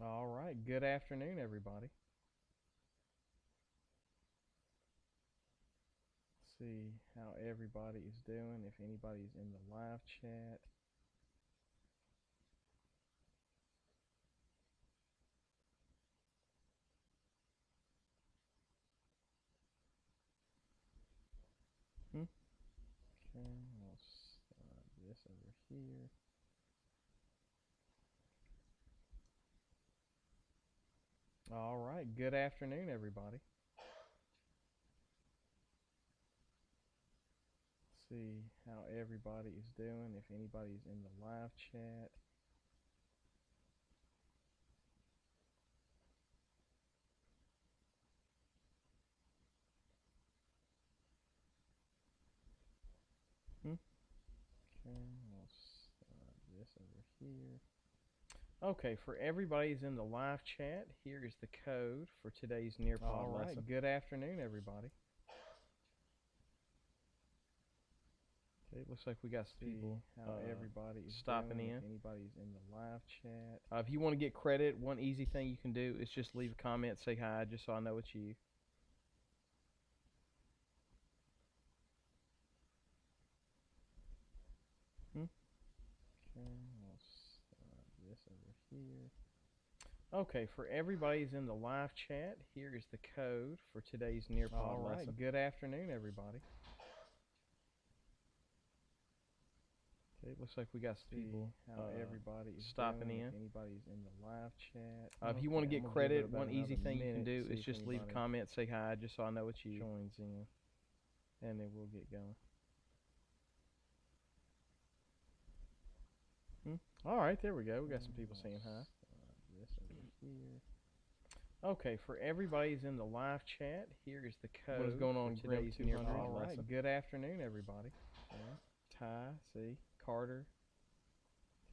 All right. Good afternoon, everybody. See how everybody is doing. If anybody's in the live chat. Okay, we'll start this over here. All right. Good afternoon, everybody. See how everybody is doing. If anybody's in the live chat. Okay, we'll start this over here. Okay, for everybody's in the live chat, here is the code for today's Nearpod lesson. All right, good afternoon, everybody. Okay, it looks like we got some people how everybody is stopping doing, in. If anybody's in the live chat. If you want to get credit, one easy thing you can do is just leave a comment, say hi, just so I know it's you. Okay, we'll start this over here. Okay, for everybody's in the live chat, here is the code for today's Nearpod lesson. All right, good afternoon, everybody. Okay, it looks like we got some people how everybody is stopping doing, in. If anybody's in the live chat. If you want to get credit, one easy thing you can do is just leave a comment, say hi, just so I know it's you. Joins in, and then we'll get going. All right, there we go. We got some people saying hi. This over here. Okay, for everybody's in the live chat, here is the code. What is going on today's Nearpod lesson? All right, good afternoon, everybody. Ty, see, Carter.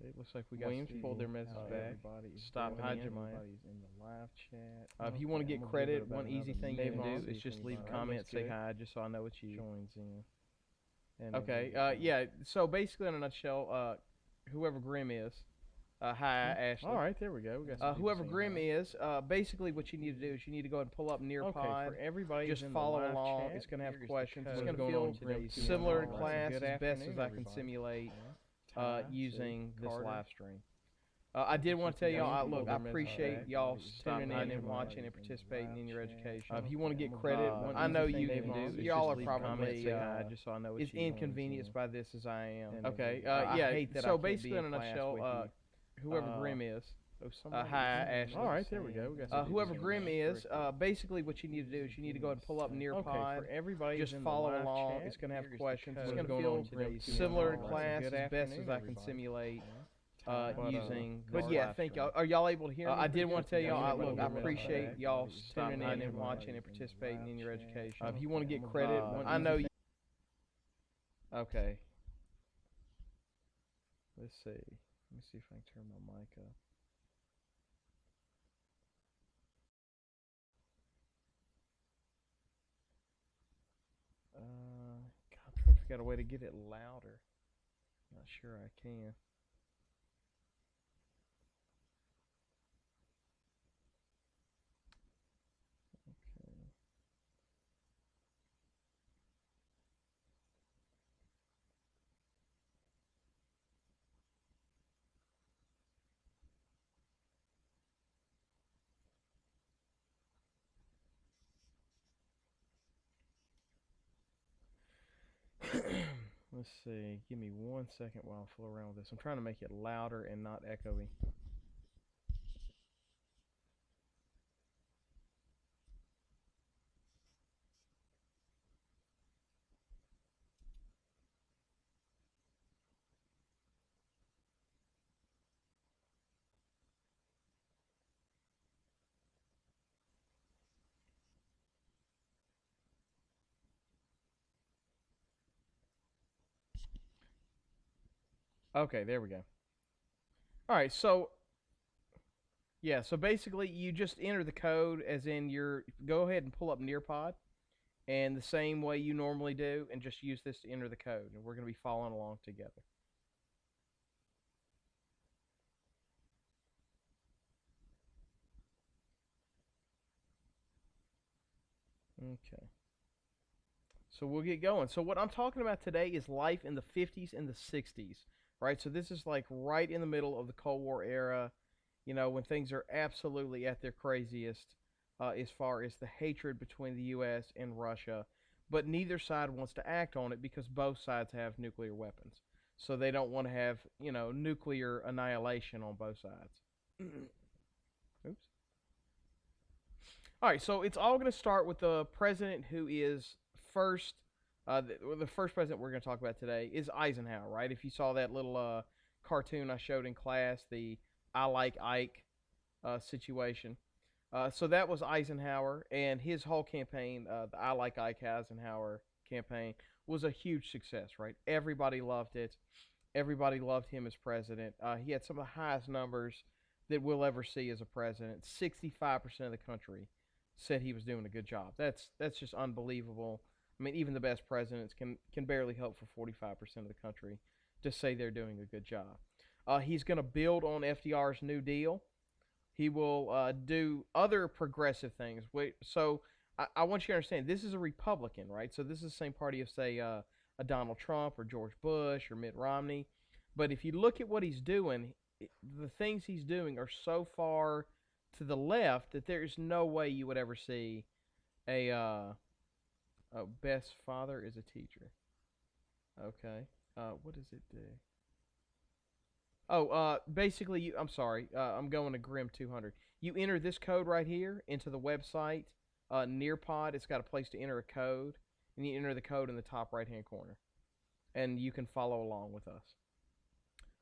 Okay, it looks like we got Williams pulled their message back. Stopping in. Everybody's in the live chat. If you want to get credit, one easy thing you can do is just leave a comment, say hi, just so I know it's you. Joins in. Okay, yeah. So basically, in a nutshell, whoever Grim is. Hi, Ashley. All right, there we go. We got whoever Grim is, basically what you need to do is you need to go ahead and pull up Nearpod. Okay, for everybody, just follow along. It's going to have questions. It's going to feel similar to class as best as I can simulate using this live stream. I did want to tell y'all, look, I appreciate y'all tuning in and watching and participating in your education. If you want to get credit, I know you do. Y'all are probably just so I know as inconvenienced by this as I am. Okay, yeah. So basically, in a nutshell, whoever Grim is. Hi, Ashley. All right, there we go. Whoever Grim is, basically what you need to do is you need to go ahead and pull up Nearpod. Okay, for everybody, just follow along. It's going to have questions. It's going to feel similar to class as best as I can simulate. Using but yeah, thank y'all. Are y'all able to hear me? I did want to tell y'all, look, I appreciate y'all tuning in and watching and participating in your education. If you want to get credit, I know you. Okay. Let's see. Let me see if I can turn my mic up. God, I'm trying to figure out a way to get it louder. Not sure I can. Let's see. Give me 1 second while I fool around with this. I'm trying to make it louder and not echoey. Okay, there we go. All right, so yeah, so basically you just enter the code as in go ahead and pull up Nearpod, and the same way you normally do, and just use this to enter the code, and we're going to be following along together. Okay. So we'll get going. So what I'm talking about today is life in the 50s and the 60s, right? So this is like right in the middle of the Cold War era, when things are absolutely at their craziest as far as the hatred between the U.S. and Russia. But neither side wants to act on it because both sides have nuclear weapons. So they don't want to have, nuclear annihilation on both sides. Oops. All right, so it's all going to start with the president who is first. The first president we're going to talk about today is Eisenhower, right? If you saw that little cartoon I showed in class, the I like Ike situation. So that was Eisenhower, and his whole campaign, the I like Ike Eisenhower campaign, was a huge success, right? Everybody loved it. Everybody loved him as president. He had some of the highest numbers that we'll ever see as a president. 65% of the country said he was doing a good job. That's just unbelievable. I mean, even the best presidents can barely hope for 45% of the country to say they're doing a good job. He's going to build on FDR's New Deal. He will do other progressive things. So I want you to understand, this is a Republican, right? So this is the same party of, say, a Donald Trump or George Bush or Mitt Romney. But if you look at what he's doing, the things he's doing are so far to the left that there is no way you would ever see a best father is a teacher. Okay. What does it do? Oh, basically, I'm sorry. I'm going to Grim 200. You enter this code right here into the website. Nearpod, it's got a place to enter a code, and you enter the code in the top right-hand corner, and you can follow along with us.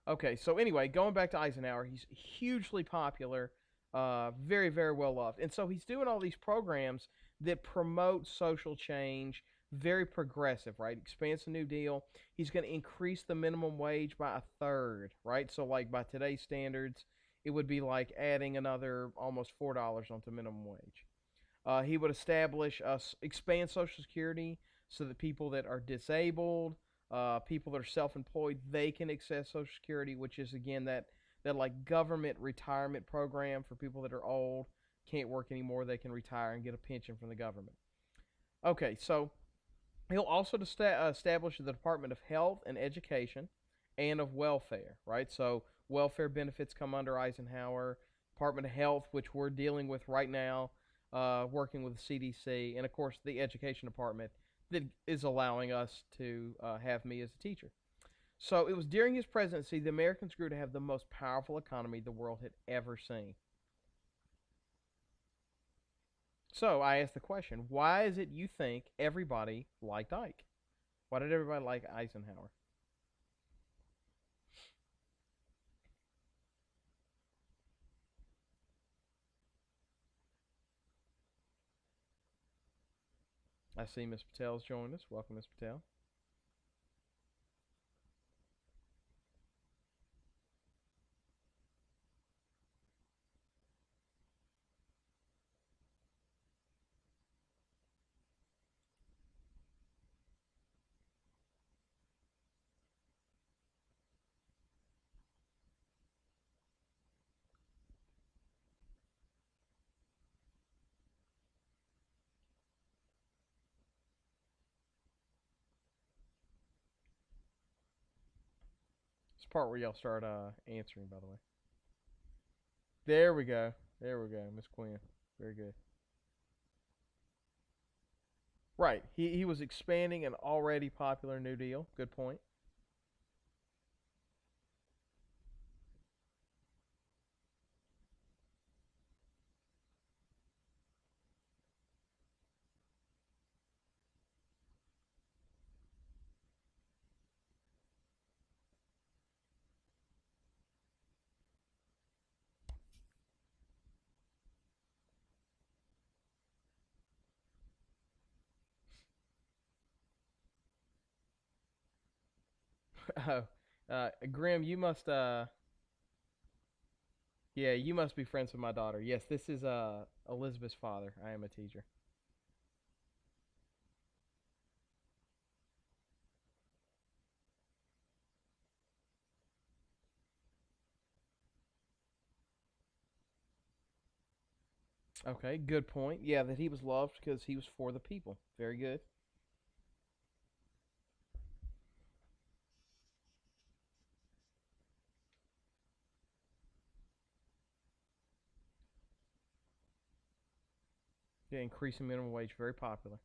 Okay, so anyway, going back to Eisenhower, he's hugely popular, very, very well loved. And so he's doing all these programs that promote social change, very progressive, right? Expands the New Deal. He's going to increase the minimum wage by a third, right? So, like, by today's standards, it would be like adding another almost $4 onto minimum wage. He would expand Social Security so that people that are disabled, people that are self-employed, they can access Social Security, which is again that like government retirement program for people that are old, can't work anymore, they can retire and get a pension from the government. Okay, so he'll also establish the Department of Health and Education and of Welfare, right? So welfare benefits come under Eisenhower. Department of Health, which we're dealing with right now, working with the CDC, and of course the Education Department that is allowing us to have me as a teacher. So it was during his presidency the Americans grew to have the most powerful economy the world had ever seen. So I asked the question, why is it you think everybody liked Ike? Why did everybody like Eisenhower? I see Ms. Patel's joined us. Welcome, Ms. Patel. It's the part where y'all start answering, by the way. There we go. There we go, Miss Quinn. Very good. Right. He was expanding an already popular New Deal. Good point. Oh, Grim, you must yeah, you must be friends with my daughter. Yes, this is Elizabeth's father. I am a teacher. Okay, good point. Yeah, that he was loved because he was for the people. Very good. Yeah, increasing minimum wage, very popular.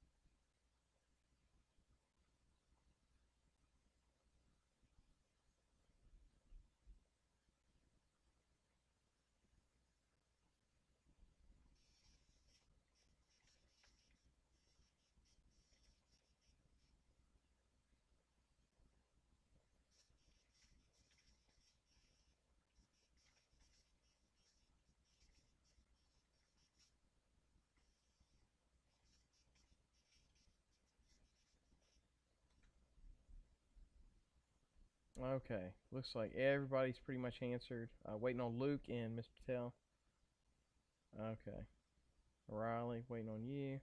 Okay, looks like everybody's pretty much answered. Waiting on Luke and Miss Patel. Okay, Riley, waiting on you.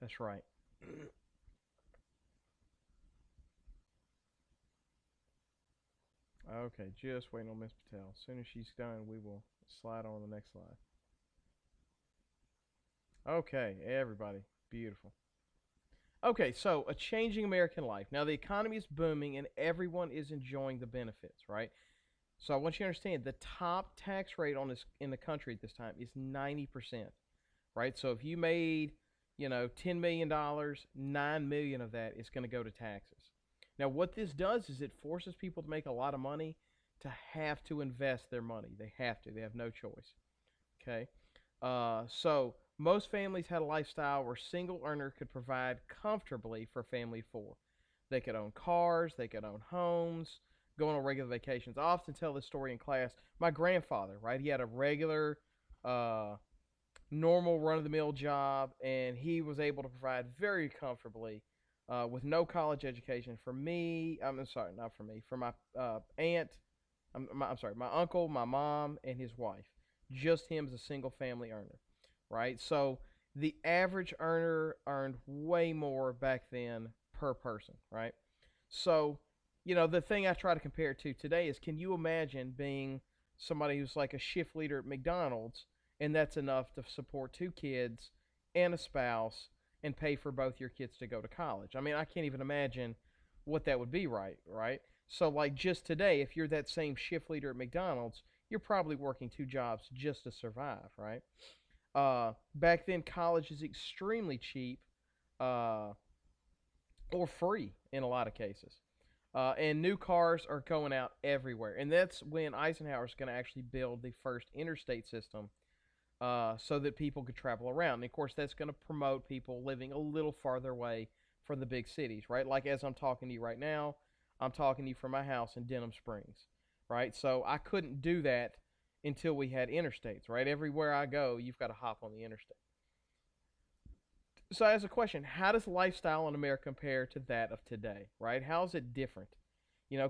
That's right. Okay, just waiting on Miss Patel. As soon as she's done, we will slide on the next slide. Okay, everybody, beautiful. Okay, so a changing American life. Now the economy is booming and everyone is enjoying the benefits, right? So I want you to understand the top tax rate on this in the country at this time is 90%, right? So if you made, $10 million, 9 million of that is going to go to taxes. Now what this does is it forces people to make a lot of money to have to invest their money. They have to. They have no choice. Okay. So most families had a lifestyle where single earner could provide comfortably for a family of four. They could own cars, they could own homes, go on regular vacations. I often tell this story in class. My grandfather, right? He had a regular, uh, normal run of the mill job, and he was able to provide very comfortably with no college education for me. I'm sorry, not for me, for my aunt. I'm sorry, my uncle, my mom, and his wife. Just him as a single family earner, right? So the average earner earned way more back then per person, right? So, the thing I try to compare it to today is, can you imagine being somebody who's like a shift leader at McDonald's and that's enough to support two kids and a spouse and pay for both your kids to go to college? I mean, I can't even imagine what that would be, right? So, like, just today, if you're that same shift leader at McDonald's, you're probably working two jobs just to survive, right? Back then, college is extremely cheap, uh, or free in a lot of cases. And new cars are going out everywhere. And that's when Eisenhower is going to actually build the first interstate system, so that people could travel around. And of course, that's going to promote people living a little farther away from the big cities, right? Like as I'm talking to you right now, I'm talking to you from my house in Denham Springs, right? So I couldn't do that until we had interstates, right? Everywhere I go, you've got to hop on the interstate. So as a question, how does lifestyle in America compare to that of today, right? How is it different?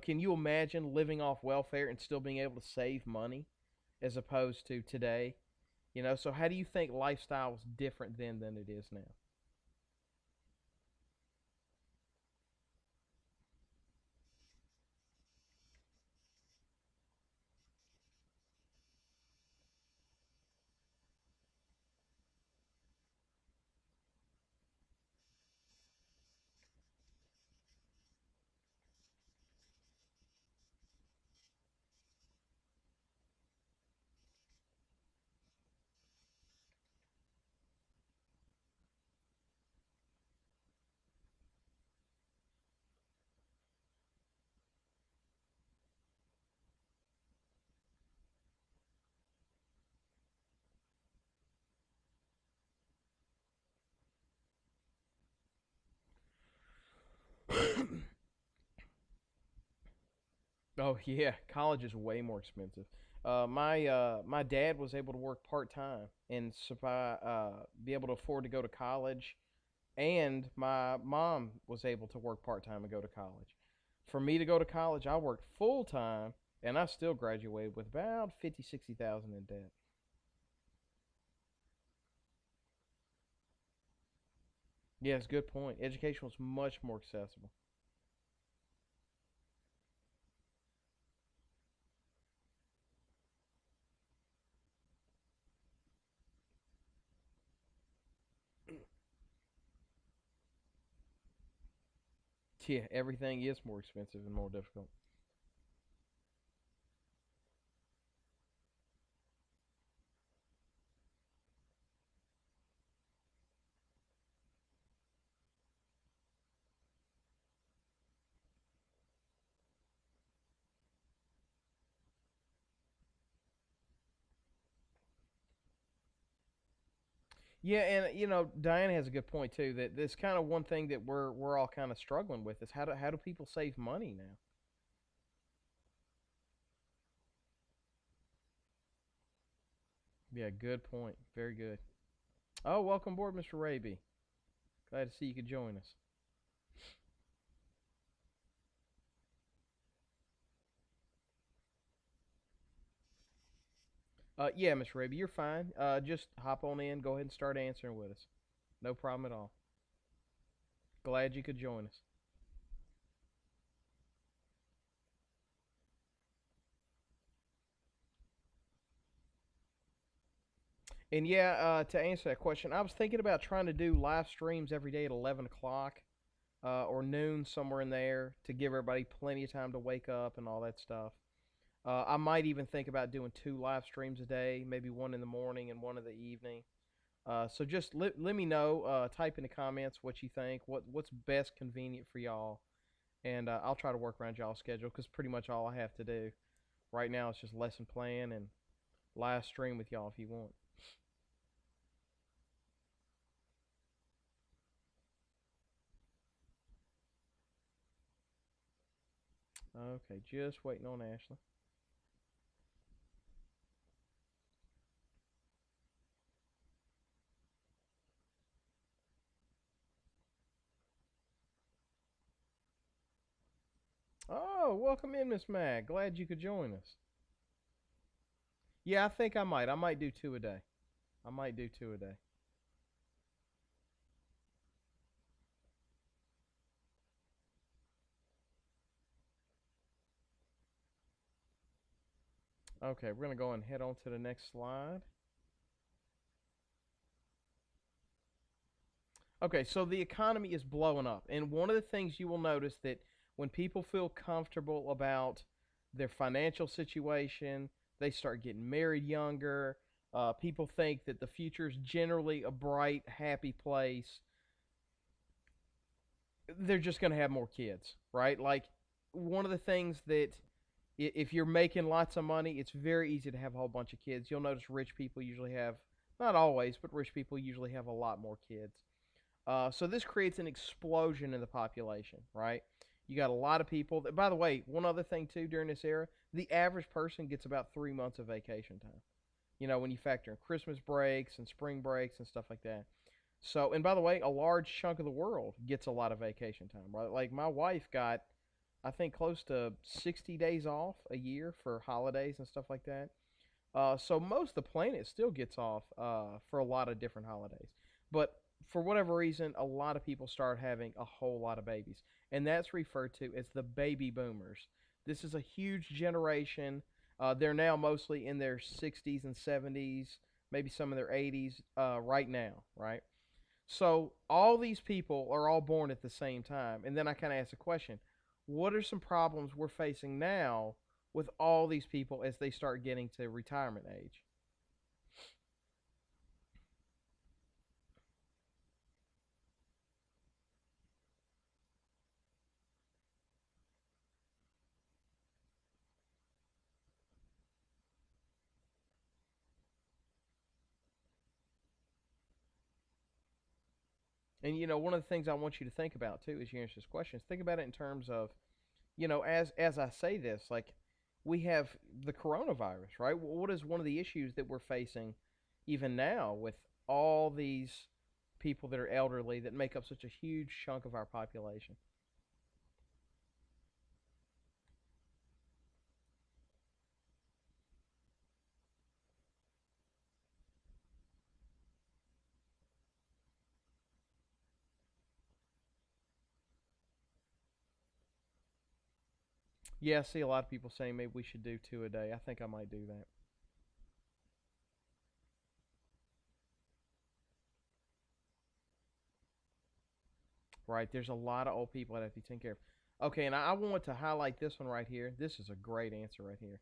Can you imagine living off welfare and still being able to save money as opposed to today? So how do you think lifestyle is different then than it is now? Oh yeah, college is way more expensive. My dad was able to work part time and survive, be able to afford to go to college, and my mom was able to work part time and go to college. For me to go to college, I worked full time, and I still graduated with about 50, 60,000 in debt. Yes, good point. Education was much more accessible. Yeah, everything is more expensive and more difficult. Yeah, and Diane has a good point too. That this kind of one thing that we're all kind of struggling with is how do people save money now? Yeah, good point. Very good. Oh, welcome aboard, Mr. Raby. Glad to see you could join us. Yeah, Mr. Raby, you're fine. Just hop on in. Go ahead and start answering with us. No problem at all. Glad you could join us. And yeah, to answer that question, I was thinking about trying to do live streams every day at 11 o'clock or noon, somewhere in there, to give everybody plenty of time to wake up and all that stuff. I might even think about doing two live streams a day, maybe one in the morning and one in the evening. So just let me know. Type in the comments what you think. What's best convenient for y'all, and I'll try to work around y'all's schedule because pretty much all I have to do right now is just lesson plan and live stream with y'all if you want. Okay, just waiting on Ashley. Oh, welcome in, Miss Mag. Glad you could join us. Yeah, I think I might. I might do two a day. I might do two a day. Okay, we're gonna go and head on to the next slide. Okay, so the economy is blowing up, and one of the things you will notice that when people feel comfortable about their financial situation, they start getting married younger. People think that the future is generally a bright, happy place. They're just going to have more kids, right? Like one of the things that if you're making lots of money, it's very easy to have a whole bunch of kids. You'll notice rich people usually have, not always, but rich people usually have a lot more kids. So this creates an explosion in the population, right? You got a lot of people. By the way, one other thing too during this era, the average person gets about 3 months of vacation time. When you factor in Christmas breaks and spring breaks and stuff like that. So, and by the way, a large chunk of the world gets a lot of vacation time, right? Like my wife got, I think, close to 60 days off a year for holidays and stuff like that. So most of the planet still gets off for a lot of different holidays. But for whatever reason, a lot of people start having a whole lot of babies. And that's referred to as the baby boomers. This is a huge generation. They're now mostly in their 60s and 70s, maybe some in their 80s right now, right? So all these people are all born at the same time. And then I kind of ask the question, what are some problems we're facing now with all these people as they start getting to retirement age? And one of the things I want you to think about too as you answer this question is think about it in terms of, as I say this, like we have the coronavirus, right? What is one of the issues that we're facing even now with all these people that are elderly that make up such a huge chunk of our population? Yeah, I see a lot of people saying maybe we should do two a day. I think I might do that. right? There's a lot of old people that have to be taken care of. Okay, and I want to highlight this one right here. This is a great answer right here.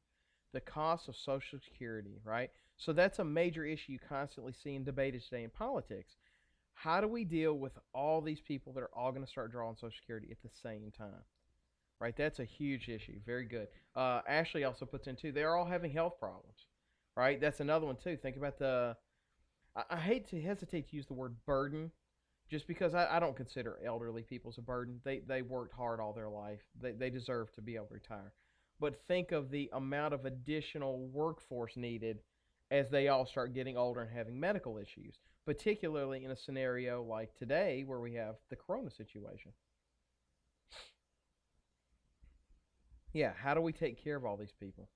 The cost of Social Security, right? So that's a major issue you constantly see and debated today in politics. How do we deal with all these people that are all going to start drawing Social Security at the same time? Right, that's a huge issue. Very good. Ashley also puts in too. They are all having health problems, right? That's another one too. Think about the. I hate to hesitate to use the word burden, just because I don't consider elderly people as a burden. They worked hard all their life. They deserve to be able to retire. But think of the amount of additional workforce needed as they all start getting older and having medical issues, particularly in a scenario like today where we have the corona situation. Yeah, how do we take care of all these people?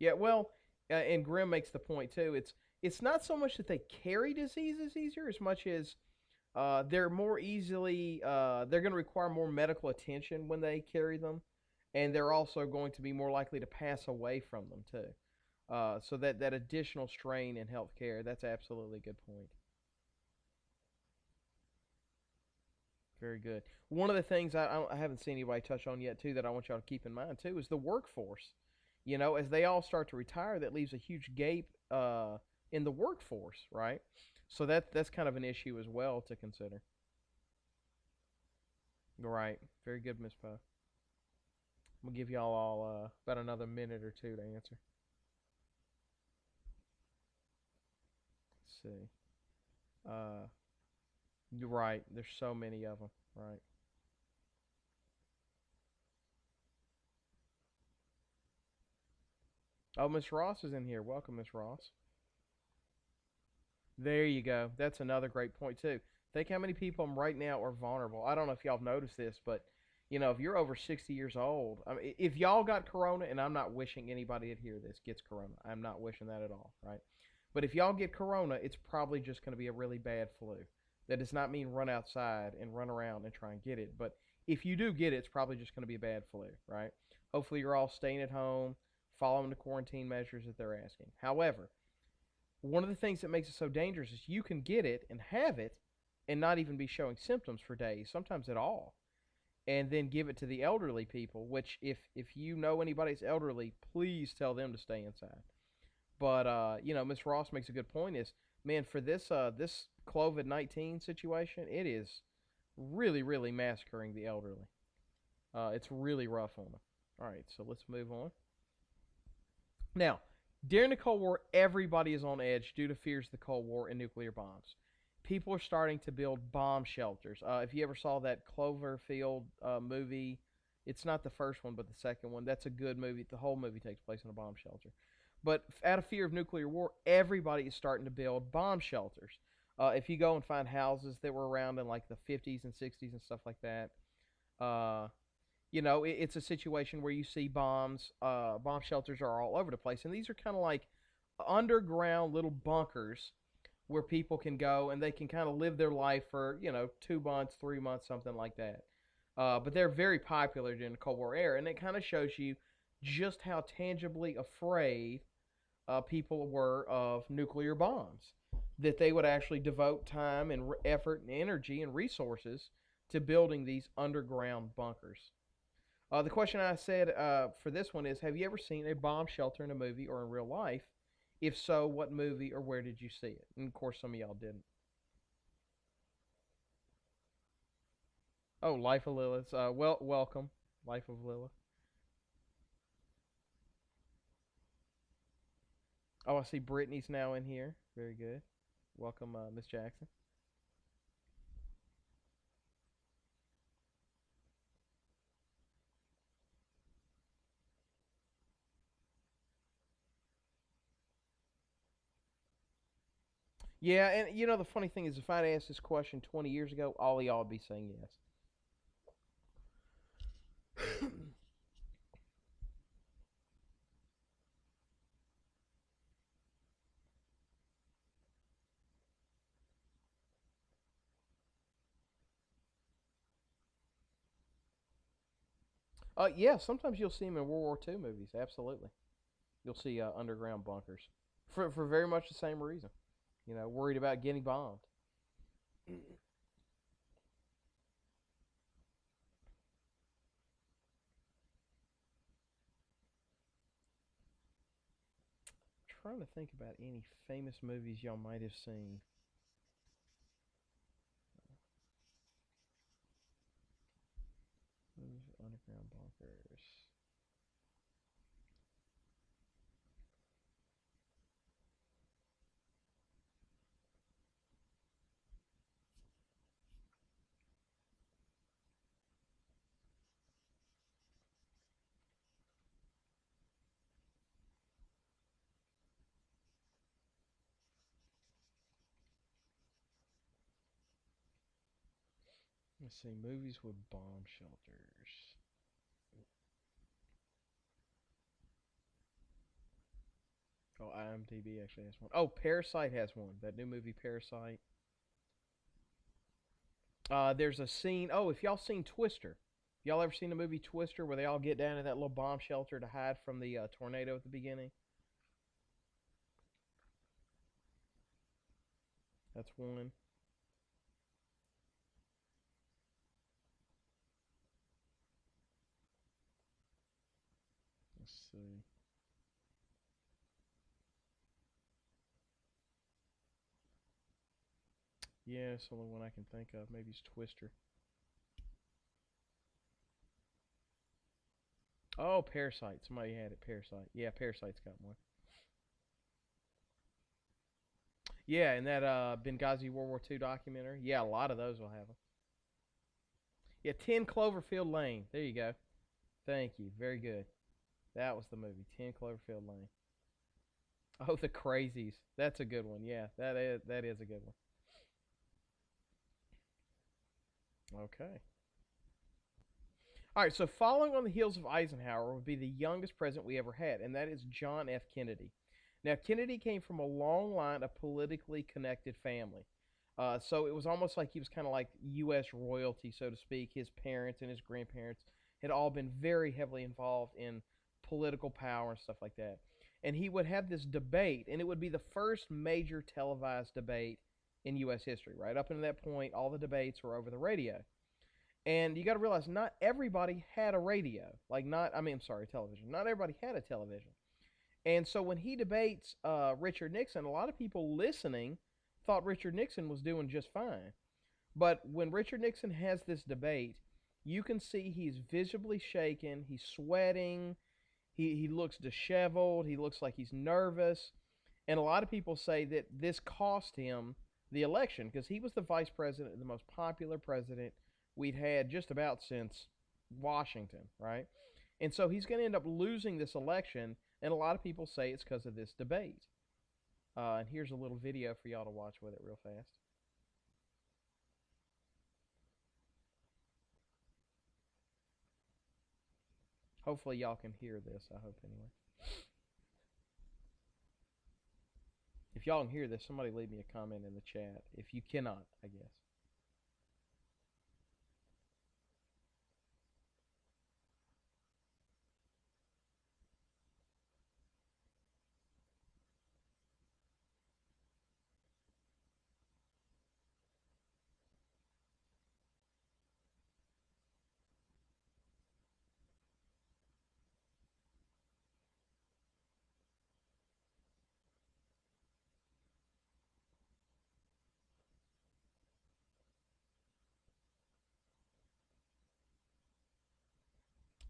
Yeah, well, and Grimm makes the point too. It's not so much that they carry diseases easier as much as they're more easily they're going to require more medical attention when they carry them, and they're also going to be more likely to pass away from them too. So that additional strain in healthcare, that's absolutely a good point. Very good. One of the things I haven't seen anybody touch on yet too that I want y'all to keep in mind too is the workforce. You know, as they all start to retire, that leaves a huge gap in the workforce, right? So that's kind of an issue as well to consider. Right. Very good, Miss Poe. I'm gonna give y'all all about another minute or two to answer. Let's see. Uh, you're right. There's so many of them. Right. Oh, Miss Ross is in here. Welcome, Miss Ross. There you go. That's another great point too. Think how many people right now are vulnerable. I don't know if y'all have noticed this, but if you're over 60 years old, I mean, if y'all got corona, and I'm not wishing anybody to hear this gets corona. I'm not wishing that at all, right? But if y'all get corona, it's probably just going to be a really bad flu. That does not mean run outside and run around and try and get it. But if you do get it, it's probably just going to be a bad flu, right? Hopefully, you're all staying at home, following the quarantine measures that they're asking. However, one of the things that makes it so dangerous is you can get it and have it and not even be showing symptoms for days, sometimes at all, and then give it to the elderly people, which if you know anybody's elderly, please tell them to stay inside. But Miss Ross makes a good point is, man, for this COVID-19 situation, it is really, really massacring the elderly. It's really rough on them. All right, so let's move on. Now, during the Cold War, everybody is on edge due to fears of the Cold War and nuclear bombs. People are starting to build bomb shelters. If you ever saw that Cloverfield movie, it's not the first one, but the second one. That's a good movie. The whole movie takes place in a bomb shelter. But out of fear of nuclear war, everybody is starting to build bomb shelters. If you go and find houses that were around in like the 50s and 60s and stuff like that, uh, it's a situation where you see bombs. Bomb shelters are all over the place, and these are kind of like underground little bunkers where people can go and they can kind of live their life for 2 months, 3 months, something like that. But they're very popular during the Cold War era, and it kind of shows you just how tangibly afraid people were of nuclear bombs. That they would actually devote time and effort and energy and resources to building these underground bunkers. The question I said for this one is, have you ever seen a bomb shelter in a movie or in real life? If so, what movie or where did you see it? And of course, some of y'all didn't. Oh, Life of Lilith. Welcome, Life of Lilith. Oh, I see Brittany's now in here. Very good. Welcome, Miss Jackson. Yeah, and the funny thing is, if I'd asked this question 20 years ago, all of y'all would be saying yes. Yeah, sometimes you'll see them in World War II movies. Absolutely, you'll see underground bunkers for very much the same reason. Worried about getting bombed. trying to think about any famous movies y'all might have seen. Underground Bunkers. Let's see, movies with bomb shelters. Oh, IMDb actually has one. Oh, Parasite has one. That new movie, Parasite. There's a scene. Oh, if y'all seen Twister. Y'all ever seen the movie Twister where they all get down to that little bomb shelter to hide from the tornado at the beginning? That's one. Let's see. Yeah, it's the only one I can think of. Maybe it's Twister. Oh, Parasite. Somebody had it. Parasite. Yeah, Parasite's got one. Yeah, and that Benghazi World War II documentary. Yeah, a lot of those will have them. Yeah, 10 Cloverfield Lane. There you go. Thank you. Very good. That was the movie, 10 Cloverfield Lane. Oh, The Crazies. That's a good one. Yeah, that is a good one. Okay. All right, so following on the heels of Eisenhower would be the youngest president we ever had, and that is John F. Kennedy. Now, Kennedy came from a long line of politically connected family. So it was almost like he was kind of like U.S. royalty, so to speak. His parents and his grandparents had all been very heavily involved in political power and stuff like that. And he would have this debate, and it would be the first major televised debate in U.S. history, right? Up until that point, all the debates were over the radio. And you got to realize, not everybody had a radio. Television. Not everybody had a television. And so when he debates Richard Nixon, a lot of people listening thought Richard Nixon was doing just fine. But when Richard Nixon has this debate, you can see he's visibly shaken, he's sweating, he looks disheveled, he looks like he's nervous. And a lot of people say that this cost him the election because he was the vice president, the most popular president we'd had just about since Washington, right? And so he's going to end up losing this election, and a lot of people say it's because of this debate. And here's a little video for y'all to watch with it real fast. Hopefully y'all can hear this, I hope anyway. If y'all can hear this, somebody leave me a comment in the chat. If you cannot, I guess.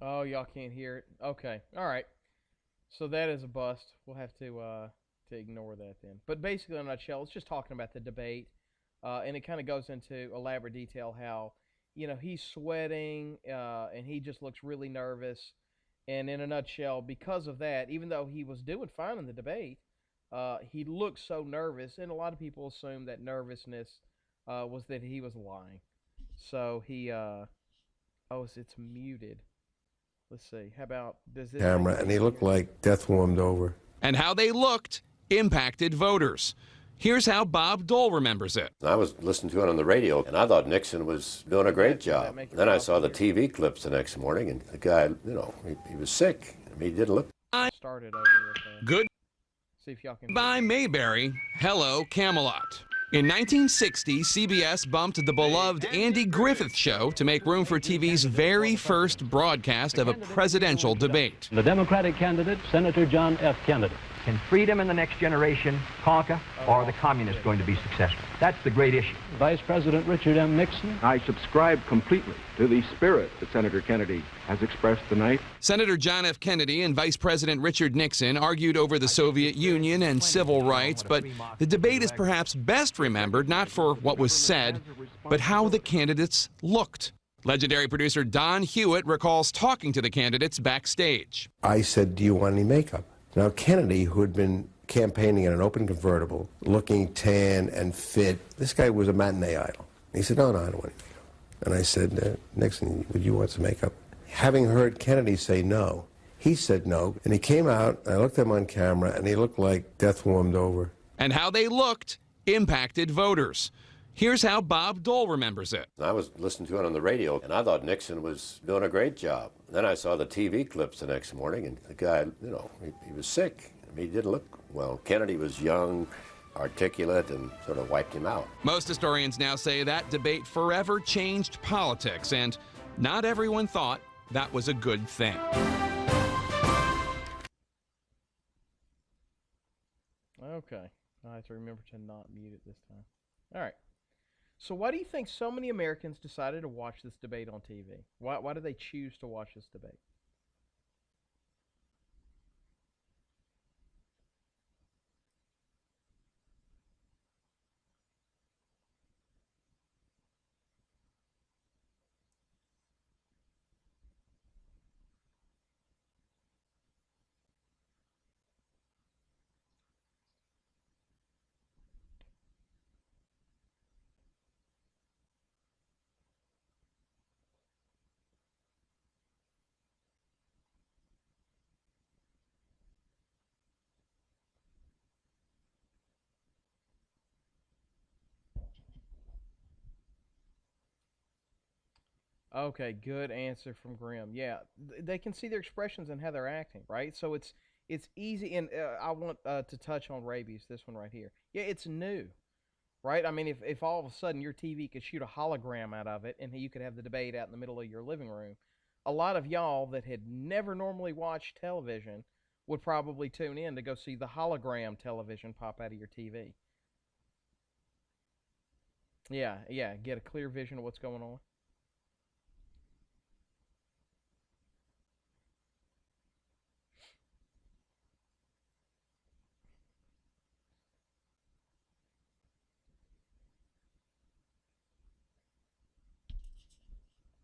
Oh, y'all can't hear it? Okay. All right. So that is a bust. We'll have to ignore that then. But basically, in a nutshell, it's just talking about the debate. And it kind of goes into elaborate detail how, he's sweating and he just looks really nervous. And in a nutshell, because of that, even though he was doing fine in the debate, he looked so nervous. And a lot of people assume that nervousness was that he was lying. So he, it's muted. Let's see. How about does this camera? And he looked like death warmed over. And how they looked impacted voters. Here's how Bob Dole remembers it. I was listening to it on the radio, and I thought Nixon was doing a great job. Then I saw the TV clips the next morning, and the guy, he was sick. I mean, he didn't look. Started over real fast. Good. See if y'all can. Bye, Mayberry. Hello, Camelot. In 1960, CBS bumped the beloved Andy Griffith Show to make room for TV's very first broadcast of a presidential debate. The Democratic candidate, Senator John F. Kennedy. Can freedom in the next generation conquer, or are the communists going to be successful? That's the great issue. Vice President Richard M. Nixon. I subscribe completely to the spirit that Senator Kennedy has expressed tonight. Senator John F. Kennedy and Vice President Richard Nixon argued over the Soviet Union and civil rights, but the debate is perhaps best remembered not for what was said, but how the candidates looked. Legendary producer Don Hewitt recalls talking to the candidates backstage. I said, do you want any makeup? Now, Kennedy, who had been campaigning in an open convertible, looking tan and fit, this guy was a matinee idol. He said, no, I don't want any makeup. And I said, Nixon, would you want some makeup? Having heard Kennedy say no, he said no, and he came out, and I looked at him on camera, and he looked like death warmed over. And how they looked impacted voters. Here's how Bob Dole remembers it. I was listening to it on the radio, and I thought Nixon was doing a great job. And then I saw the TV clips the next morning, and the guy, you know, he was sick. I mean, he didn't look well. Kennedy was young, articulate, and sort of wiped him out. Most historians now say that debate forever changed politics, and not everyone thought that was a good thing. Okay. I have to remember to not mute it this time. All right. So why do you think so many Americans decided to watch this debate on TV? Why did they choose to watch this debate? Okay, good answer from Grimm. Yeah, they can see their expressions and how they're acting, right? So it's easy, and I want to touch on rabies, this one right here. Yeah, it's new, right? I mean, if all of a sudden your TV could shoot a hologram out of it and you could have the debate out in the middle of your living room, a lot of y'all that had never normally watched television would probably tune in to go see the hologram television pop out of your TV. Yeah, get a clear vision of what's going on.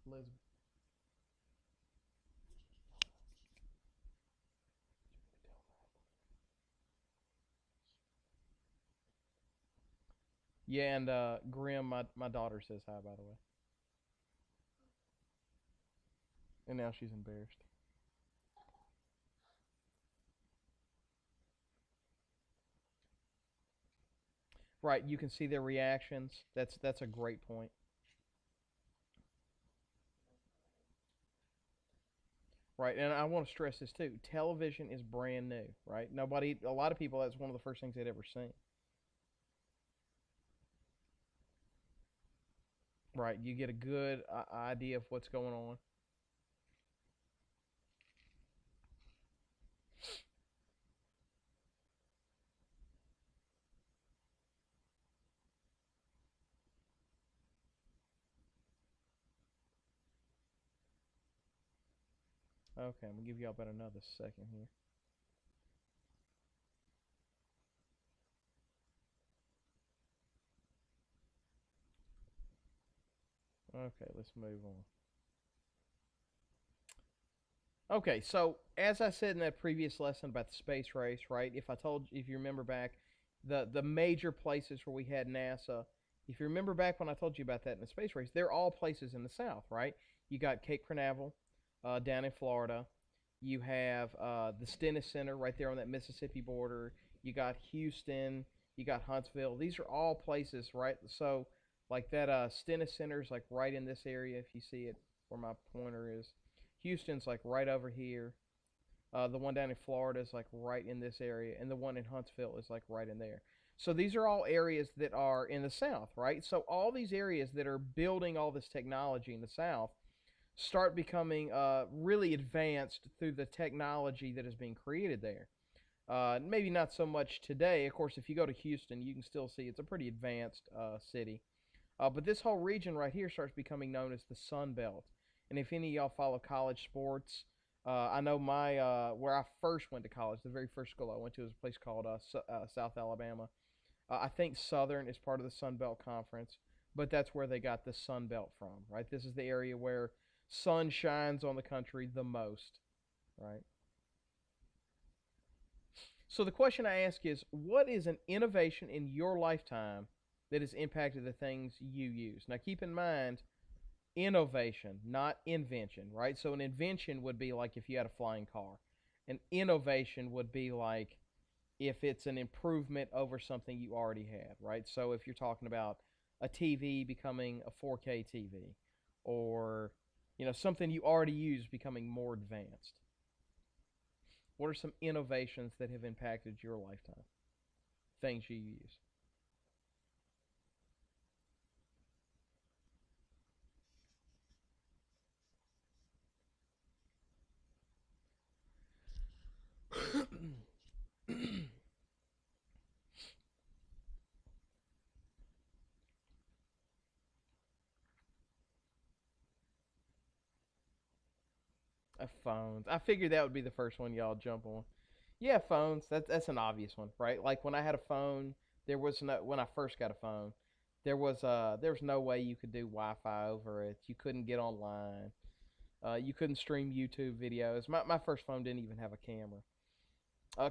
Liz. Yeah, and Grimm, my daughter says hi, by the way. And now she's embarrassed. Right, you can see their reactions. That's a great point. Right, and I want to stress this too. Television is brand new, right? A lot of people, that's one of the first things they'd ever seen. Right, you get a good idea of what's going on. Okay, I'm going to give y'all about another second here. Okay, let's move on. Okay, so as I said in that previous lesson about the space race, right? If you remember back, the major places where we had NASA, if you remember back when I told you about that in the space race, they're all places in the South, right? You got Cape Canaveral down in Florida. You have the Stennis Center right there on that Mississippi border. You got Houston. You got Huntsville. These are all places, right? So like that Stennis Center is like right in this area, if you see it, where my pointer is. Houston's like right over here. The one down in Florida is like right in this area, and the one in Huntsville is like right in there. So these are all areas that are in the South, right? So all these areas that are building all this technology in the South start becoming really advanced through the technology that is being created there. Maybe not so much today. Of course, if you go to Houston, you can still see it's a pretty advanced city. But this whole region right here starts becoming known as the Sun Belt. And if any of y'all follow college sports, I know my where I first went to college, the very first school I went to was a place called South Alabama. I think Southern is part of the Sun Belt Conference, but that's where they got the Sun Belt from, right? This is the area where sun shines on the country the most, right? So the question I ask is, what is an innovation in your lifetime that has impacted the things you use? Now keep in mind, innovation, not invention, right? So an invention would be like if you had a flying car. An innovation would be like if it's an improvement over something you already had, right? So if you're talking about a TV becoming a 4K TV, or something you already use becoming more advanced. What are some innovations that have impacted your lifetime? Things you use. Phones. I figured that would be the first one y'all jump on. Yeah, phones. That's an obvious one, right? Like when I had a phone, there was no when I first got a phone, there was no way you could do Wi-Fi over it. You couldn't get online. You couldn't stream YouTube videos. My first phone didn't even have a camera.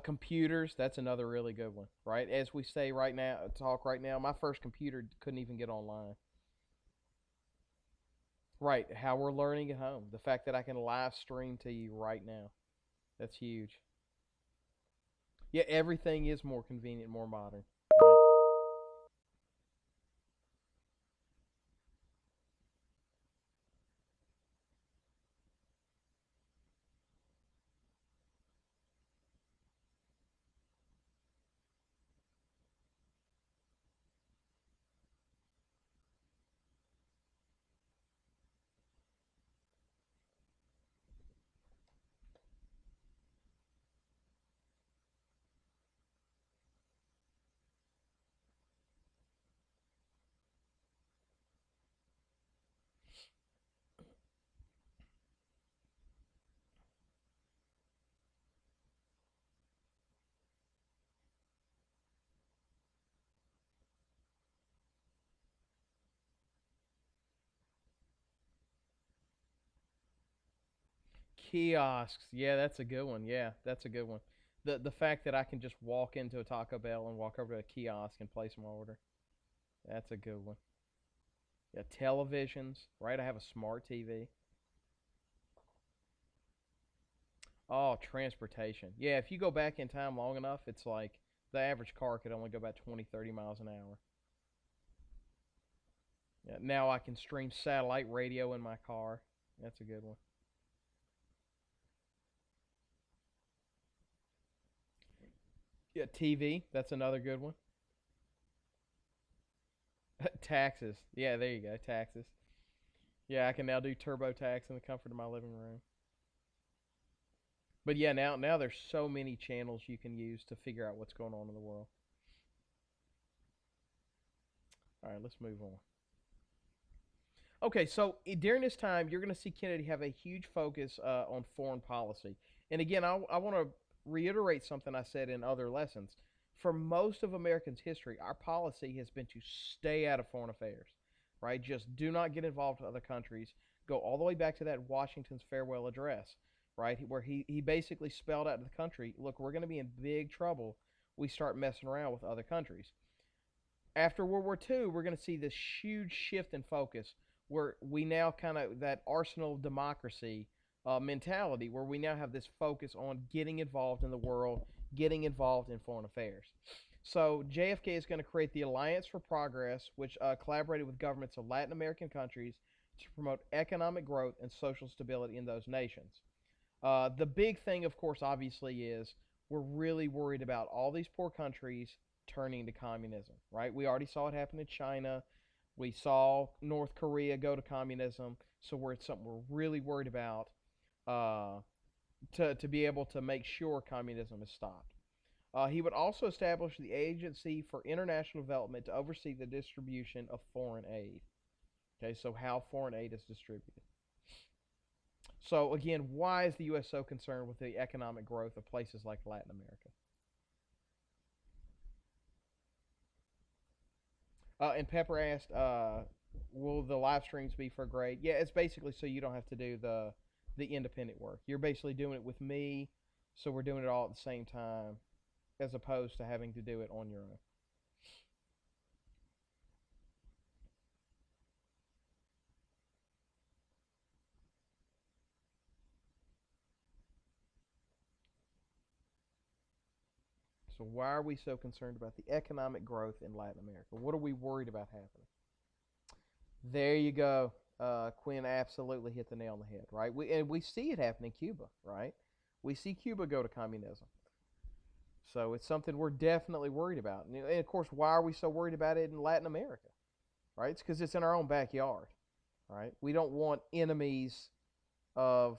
Computers. That's another really good one, right? As we say right now, talk right now. My first computer couldn't even get online. Right, how we're learning at home. The fact that I can live stream to you right now. That's huge. Yeah, everything is more convenient, more modern. Right? Kiosks. Yeah, that's a good one. Yeah, that's a good one. The fact that I can just walk into a Taco Bell and walk over to a kiosk and place my order. That's a good one. Yeah, televisions, right? I have a smart TV. Oh, transportation. Yeah, if you go back in time long enough, it's like the average car could only go about 20, 30 miles an hour. Yeah, now I can stream satellite radio in my car. That's a good one. Yeah, TV. That's another good one. Taxes. Yeah, there you go. Taxes. Yeah, I can now do TurboTax in the comfort of my living room. But yeah, now there's so many channels you can use to figure out what's going on in the world. All right, let's move on. Okay, so during this time, you're going to see Kennedy have a huge focus on foreign policy. And again, I want to reiterate something I said in other lessons. For most of Americans' history, our policy has been to stay out of foreign affairs, right? Just do not get involved with other countries. Go all the way back to that Washington's farewell address, right? Where he basically spelled out to the country, look, we're going to be in big trouble. We start messing around with other countries. After World War II, we're going to see this huge shift in focus where we now kind of that arsenal of democracy mentality where we now have this focus on getting involved in the world, getting involved in foreign affairs. So JFK is going to create the Alliance for Progress, which collaborated with governments of Latin American countries to promote economic growth and social stability in those nations. The big thing, of course, obviously is we're really worried about all these poor countries turning to communism, right? We already saw it happen in China. We saw North Korea go to communism. So it's something we're really worried about to be able to make sure communism is stopped. He would also establish the Agency for International Development to oversee the distribution of foreign aid. Okay, so how foreign aid is distributed. So again, why is the U.S. so concerned with the economic growth of places like Latin America? And Pepper asked, will the live streams be for grade? Yeah, it's basically so you don't have to do the independent work. You're basically doing it with me, so we're doing it all at the same time, as opposed to having to do it on your own. So why are we so concerned about the economic growth in Latin America? What are we worried about happening? There you go. Quinn absolutely hit the nail on the head, right? We see it happen in Cuba, right? We see Cuba go to communism. So it's something we're definitely worried about. And of course, why are we so worried about it in Latin America? Right? It's because it's in our own backyard, right? We don't want enemies of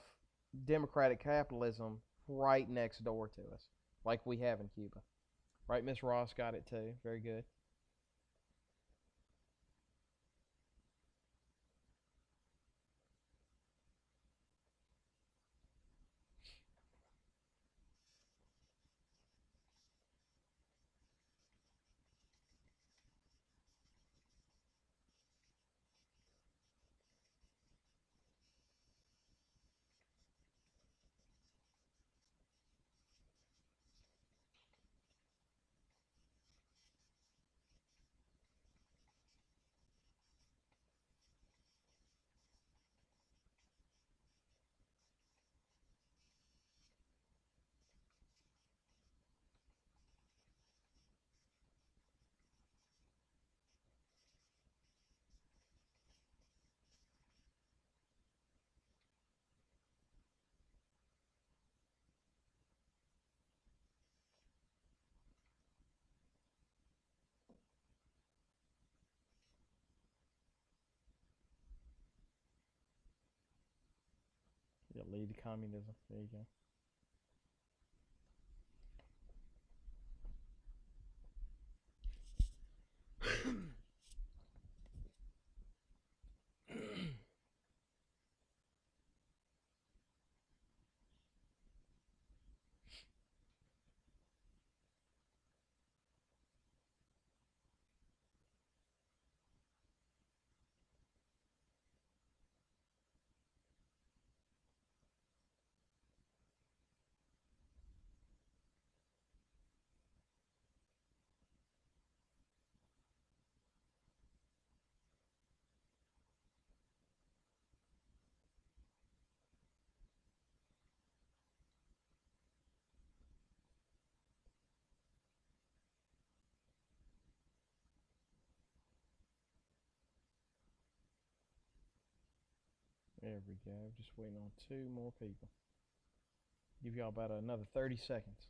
democratic capitalism right next door to us, like we have in Cuba. Right, Miss Ross got it too. Very good. Yeah, lead to communism. There you go. There we go. Just waiting on 2 more people. Give y'all about another 30 seconds.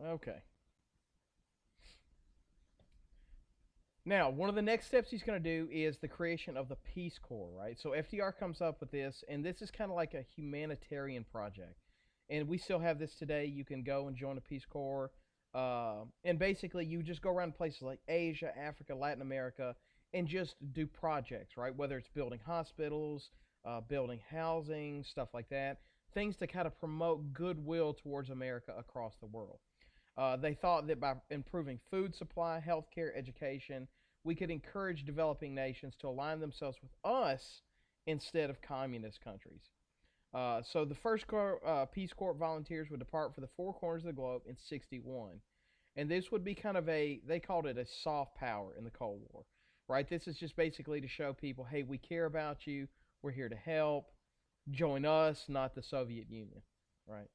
Okay. Now, one of the next steps he's going to do is the creation of the Peace Corps, right? So FDR comes up with this, and this is kind of like a humanitarian project. And we still have this today. You can go and join the Peace Corps. And basically, you just go around places like Asia, Africa, Latin America, and just do projects, right? Whether it's building hospitals, building housing, stuff like that. Things to kind of promote goodwill towards America across the world. They thought that by improving food supply, healthcare, education, we could encourage developing nations to align themselves with us instead of communist countries. So the first Peace Corps volunteers would depart for the four corners of the globe in 61. And this would be kind of they called it a soft power in the Cold War, right? This is just basically to show people, hey, we care about you. We're here to help. Join us, not the Soviet Union, right?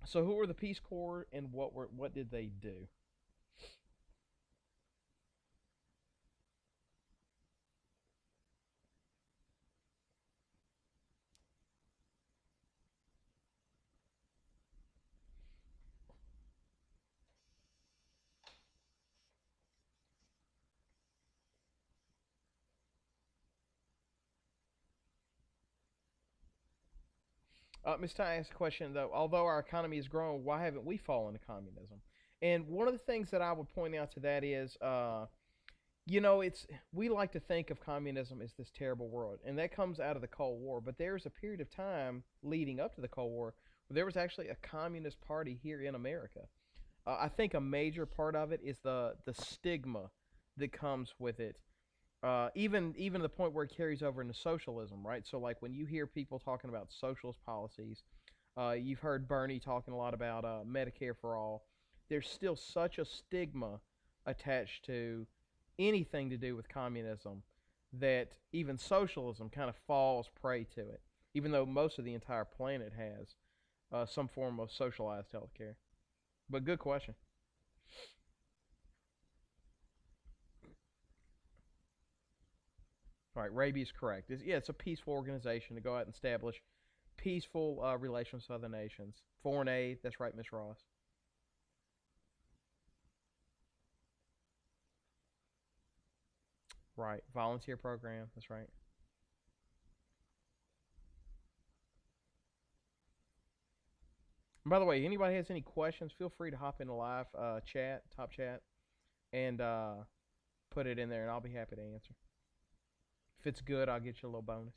So who were the Peace Corps and what did they do? Ms. Ty asked a question, though. Although our economy has grown, why haven't we fallen to communism? And one of the things that I would point out to that is, we like to think of communism as this terrible world, and that comes out of the Cold War. But there's a period of time leading up to the Cold War where there was actually a communist party here in America. I think a major part of it is the stigma that comes with it. Even to the point where it carries over into socialism, right? So like when you hear people talking about socialist policies, you've heard Bernie talking a lot about Medicare for all. There's still such a stigma attached to anything to do with communism that even socialism kind of falls prey to it, even though most of the entire planet has some form of socialized healthcare. But good question. All right, Raby is correct. It's a peaceful organization to go out and establish peaceful relations with other nations. Foreign aid, that's right, Miss Ross. Right, volunteer program, that's right. And by the way, anybody has any questions, feel free to hop in the live chat, top chat, and put it in there, and I'll be happy to answer. If it's good, I'll get you a little bonus.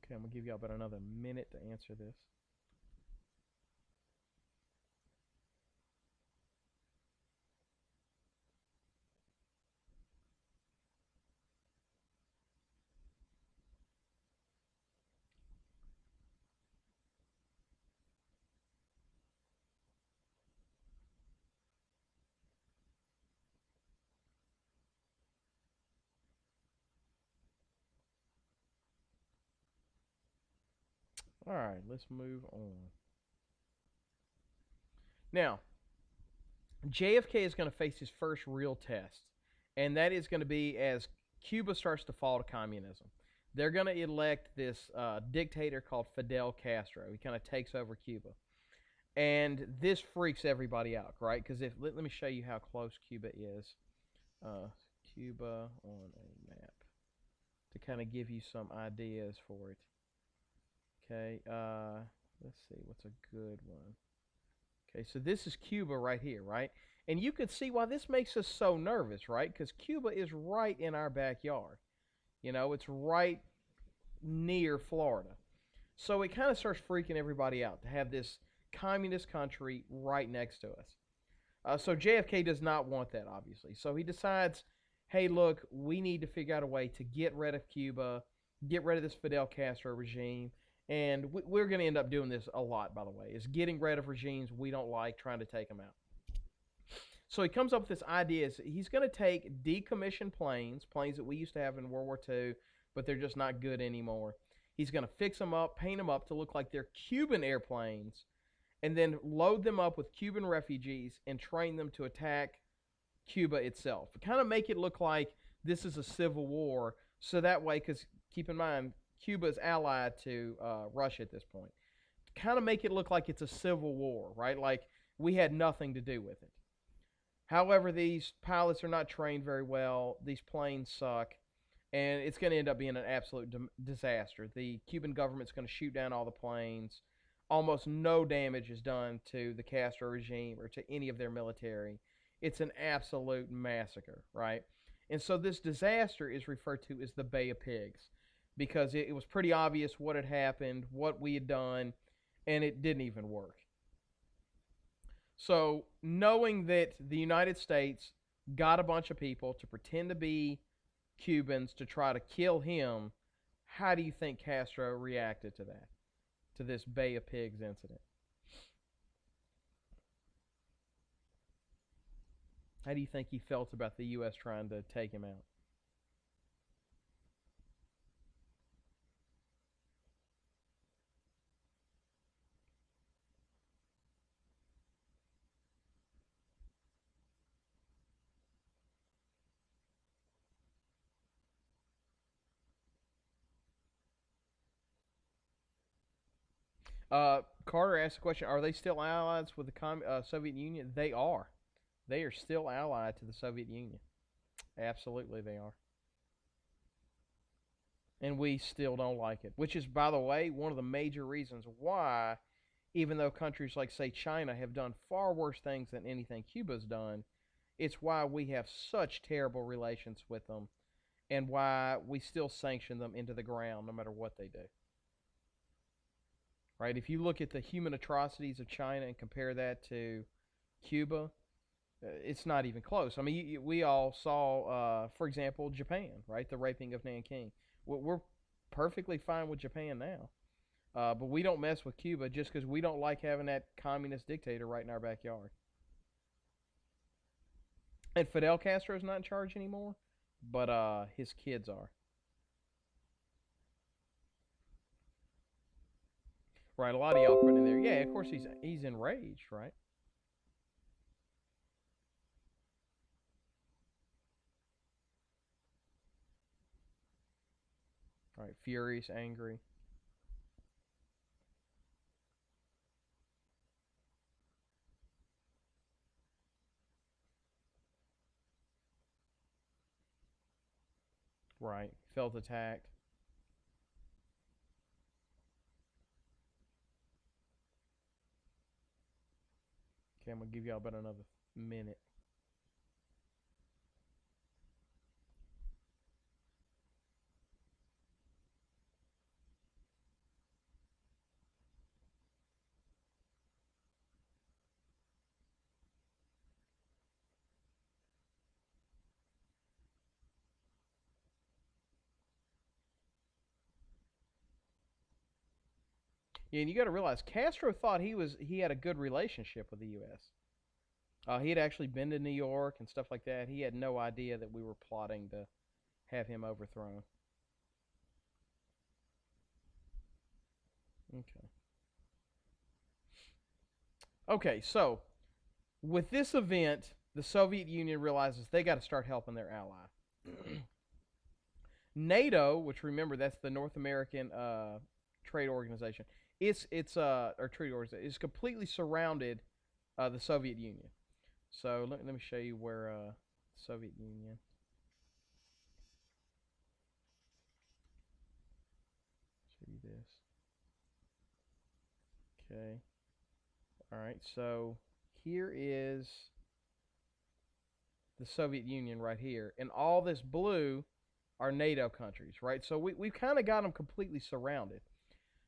Okay, I'm going to give y'all about another minute to answer this. All right, let's move on. Now, JFK is going to face his first real test, and that is going to be as Cuba starts to fall to communism. They're going to elect this dictator called Fidel Castro. He kind of takes over Cuba. And this freaks everybody out, right? Because let me show you how close Cuba is. Cuba on a map to kind of give you some ideas for it. Okay, let's see, what's a good one? Okay, so this is Cuba right here, right? And you can see why this makes us so nervous, right? Because Cuba is right in our backyard. It's right near Florida. So it kind of starts freaking everybody out to have this communist country right next to us. So JFK does not want that, obviously. So he decides, hey, look, we need to figure out a way to get rid of Cuba, get rid of this Fidel Castro regime. And we're going to end up doing this a lot, by the way, is getting rid of regimes we don't like, trying to take them out. So he comes up with this idea. He's going to take decommissioned planes that we used to have in World War II, but they're just not good anymore. He's going to fix them up, paint them up to look like they're Cuban airplanes, and then load them up with Cuban refugees and train them to attack Cuba itself. Kind of make it look like this is a civil war, so that way, because keep in mind, Cuba is allied to Russia at this point. Kind of make it look like it's a civil war, right? Like we had nothing to do with it. However, these pilots are not trained very well. These planes suck. And it's going to end up being an absolute disaster. The Cuban government's going to shoot down all the planes. Almost no damage is done to the Castro regime or to any of their military. It's an absolute massacre, right? And so this disaster is referred to as the Bay of Pigs because it was pretty obvious what had happened, what we had done, and it didn't even work. So knowing that the United States got a bunch of people to pretend to be Cubans to try to kill him, how do you think Castro reacted to that, to this Bay of Pigs incident? How do you think he felt about the U.S. trying to take him out? Carter asked the question, are they still allies with the Soviet Union? They are. They are still allied to the Soviet Union. Absolutely they are. And we still don't like it. Which is, by the way, one of the major reasons why, even though countries like, say, China have done far worse things than anything Cuba's done, it's why we have such terrible relations with them and why we still sanction them into the ground no matter what they do. Right? If you look at the human atrocities of China and compare that to Cuba, it's not even close. I mean, we all saw, for example, Japan, right? The raping of Nanking. We're perfectly fine with Japan now. But we don't mess with Cuba just because we don't like having that communist dictator right in our backyard. And Fidel Castro's not in charge anymore, but his kids are. Right, a lot of y'all put in there. Yeah, of course he's enraged, right? Right, furious, angry. Right, felt attacked. Okay, I'm gonna give y'all about another minute. Yeah, and you got to realize Castro thought he had a good relationship with the U.S. He had actually been to New York and stuff like that. He had no idea that we were plotting to have him overthrown. Okay. Okay, so with this event, the Soviet Union realizes they got to start helping their ally. NATO, which remember that's the North American trade organization, or treaty organization, is completely surrounded the Soviet Union. So let me show you where Soviet Union. Show you this. Okay. All right. So here is the Soviet Union right here, and all this blue are NATO countries, right? So we've kind of got them completely surrounded.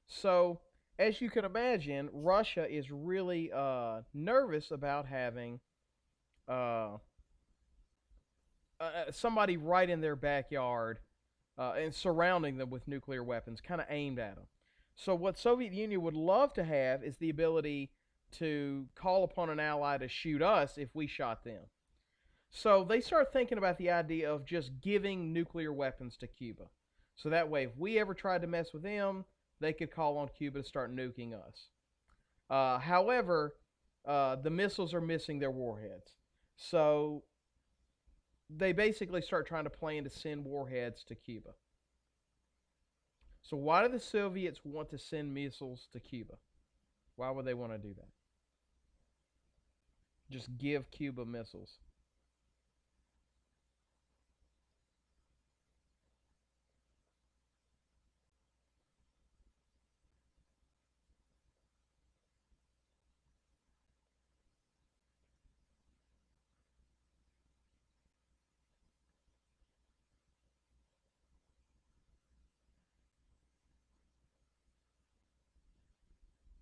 So as you can imagine, Russia is really nervous about having somebody right in their backyard and surrounding them with nuclear weapons, kind of aimed at them. So what Soviet Union would love to have is the ability to call upon an ally to shoot us if we shot them. So they start thinking about the idea of just giving nuclear weapons to Cuba. So that way, if we ever tried to mess with them, they could call on Cuba to start nuking us. However, the missiles are missing their warheads. So they basically start trying to plan to send warheads to Cuba. So why do the Soviets want to send missiles to Cuba? Why would they want to do that? Just give Cuba missiles.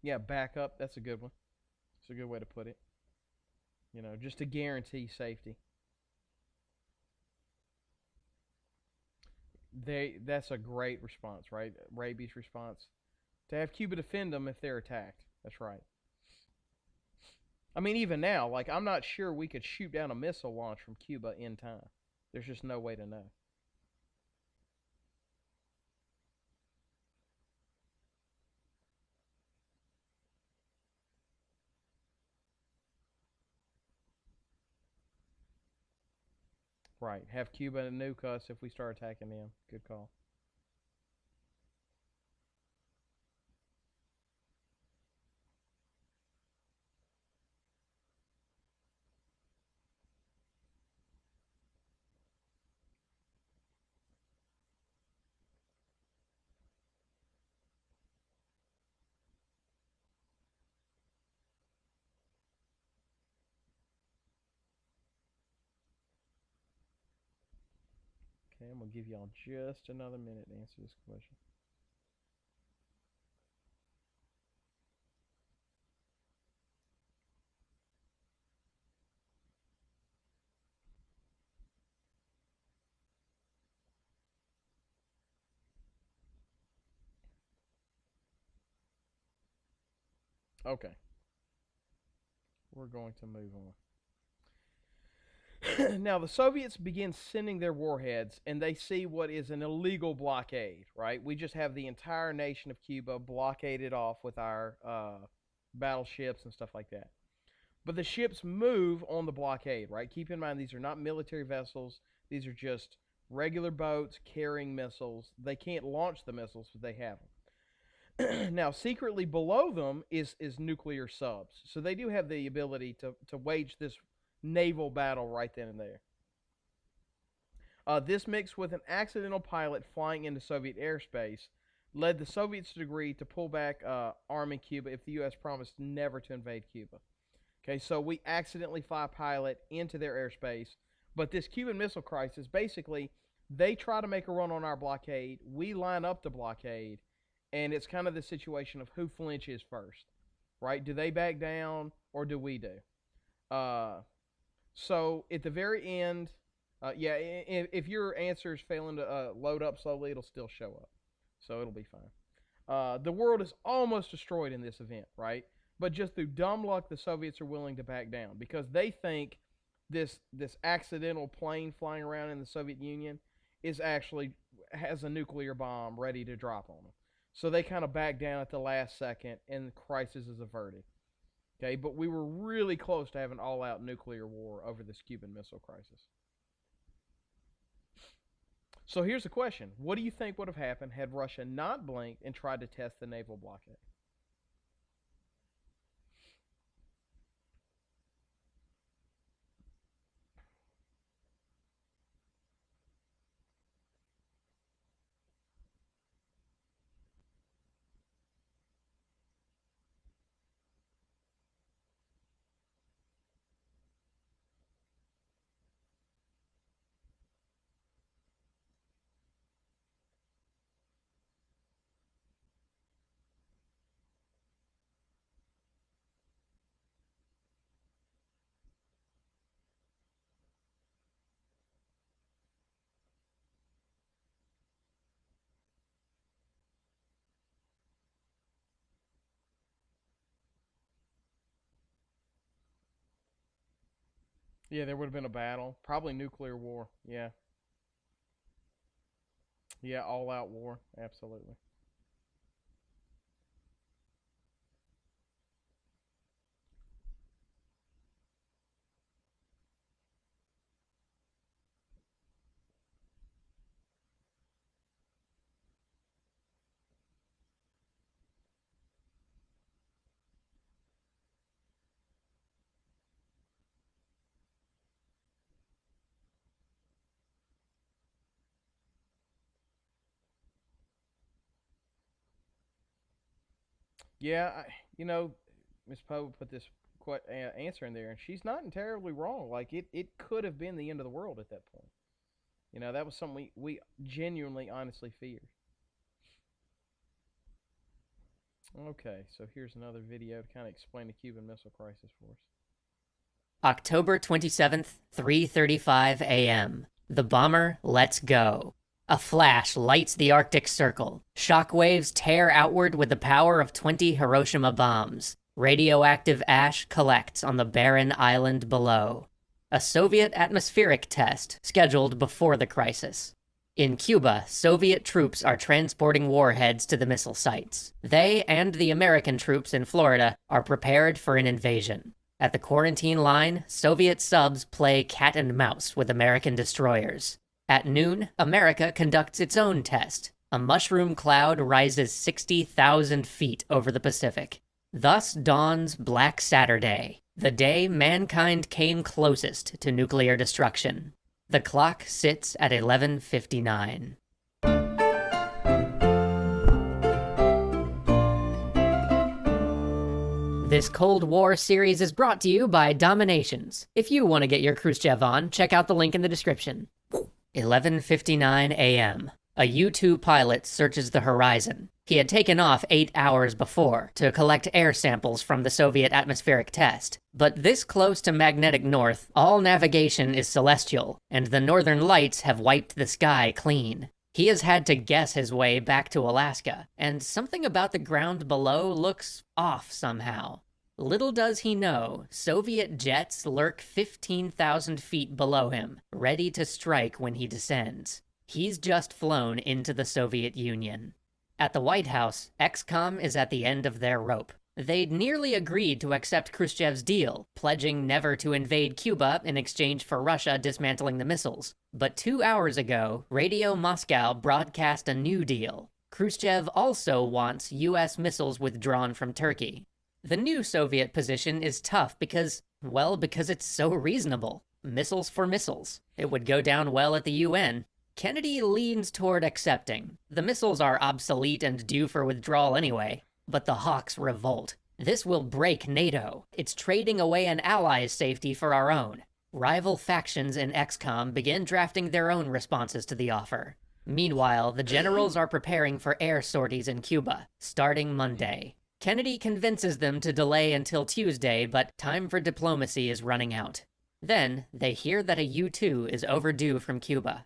Yeah, backup. That's a good one. It's a good way to put it. You know, just to guarantee safety. That's a great response, right? Rabies response. To have Cuba defend them if they're attacked. That's right. I mean, even now, like, I'm not sure we could shoot down a missile launch from Cuba in time. There's just no way to know. Right. Have Cuba nuke us if we start attacking them. Good call. Okay, I'm going to give y'all just another minute to answer this question. Okay. We're going to move on. Now, the Soviets begin sending their warheads, and they see what is an illegal blockade, right? We just have the entire nation of Cuba blockaded off with our battleships and stuff like that. But the ships move on the blockade, right? Keep in mind, these are not military vessels. These are just regular boats carrying missiles. They can't launch the missiles, but they have them. Now, secretly below them is nuclear subs. So they do have the ability to wage this naval battle right then and there. This mixed with an accidental pilot flying into Soviet airspace led the Soviets to agree to pull back arming Cuba if the U.S. promised never to invade Cuba. Okay, so we accidentally fly a pilot into their airspace, but this Cuban Missile Crisis, basically, they try to make a run on our blockade, we line up the blockade, and it's kind of the situation of who flinches first, right? Do they back down, or do we do? So at the very end, yeah, if your answer is failing to load up slowly, it'll still show up, so it'll be fine. The world is almost destroyed in this event, right? But just through dumb luck, the Soviets are willing to back down because they think this accidental plane flying around in the Soviet Union is actually has a nuclear bomb ready to drop on them. So they kind of back down at the last second, and the crisis is averted. Okay, but we were really close to having all-out nuclear war over this Cuban Missile Crisis. So here's the question. What do you think would have happened had Russia not blinked and tried to test the naval blockade? Yeah, there would have been a battle. Probably nuclear war. Yeah. Yeah, all-out war. Absolutely. Yeah, you know, Miss Poe put this answer in there, and she's not entirely wrong. Like, it could have been the end of the world at that point. You know, that was something we genuinely, honestly feared. Okay, so here's another video to kind of explain the Cuban Missile Crisis for us. October 27th, 3:35 a.m. The bomber lets go. A flash lights the Arctic Circle. Shockwaves tear outward with the power of 20 Hiroshima bombs. Radioactive ash collects on the barren island below. A Soviet atmospheric test scheduled before the crisis. In Cuba, Soviet troops are transporting warheads to the missile sites. They and the American troops in Florida are prepared for an invasion. At the quarantine line, Soviet subs play cat and mouse with American destroyers. At noon, America conducts its own test. A mushroom cloud rises 60,000 feet over the Pacific. Thus dawns Black Saturday, the day mankind came closest to nuclear destruction. The clock sits at 11:59. This Cold War series is brought to you by Dominations. If you want to get your Khrushchev on, check out the link in the description. 11:59 a.m. A U-2 pilot searches the horizon. He had taken off 8 hours before to collect air samples from the Soviet atmospheric test. But this close to magnetic north, all navigation is celestial, and the northern lights have wiped the sky clean. He has had to guess his way back to Alaska, and something about the ground below looks off somehow. Little does he know, Soviet jets lurk 15,000 feet below him, ready to strike when he descends. He's just flown into the Soviet Union. At the White House, XCOM is at the end of their rope. They'd nearly agreed to accept Khrushchev's deal, pledging never to invade Cuba in exchange for Russia dismantling the missiles. But 2 hours ago, Radio Moscow broadcast a new deal. Khrushchev also wants US missiles withdrawn from Turkey. The new Soviet position is tough because it's so reasonable. Missiles for missiles. It would go down well at the UN. Kennedy leans toward accepting. The missiles are obsolete and due for withdrawal anyway, but the Hawks revolt. This will break NATO. It's trading away an ally's safety for our own. Rival factions in XCOM begin drafting their own responses to the offer. Meanwhile, the generals are preparing for air sorties in Cuba, starting Monday. Kennedy convinces them to delay until Tuesday, but time for diplomacy is running out. Then, they hear that a U-2 is overdue from Cuba.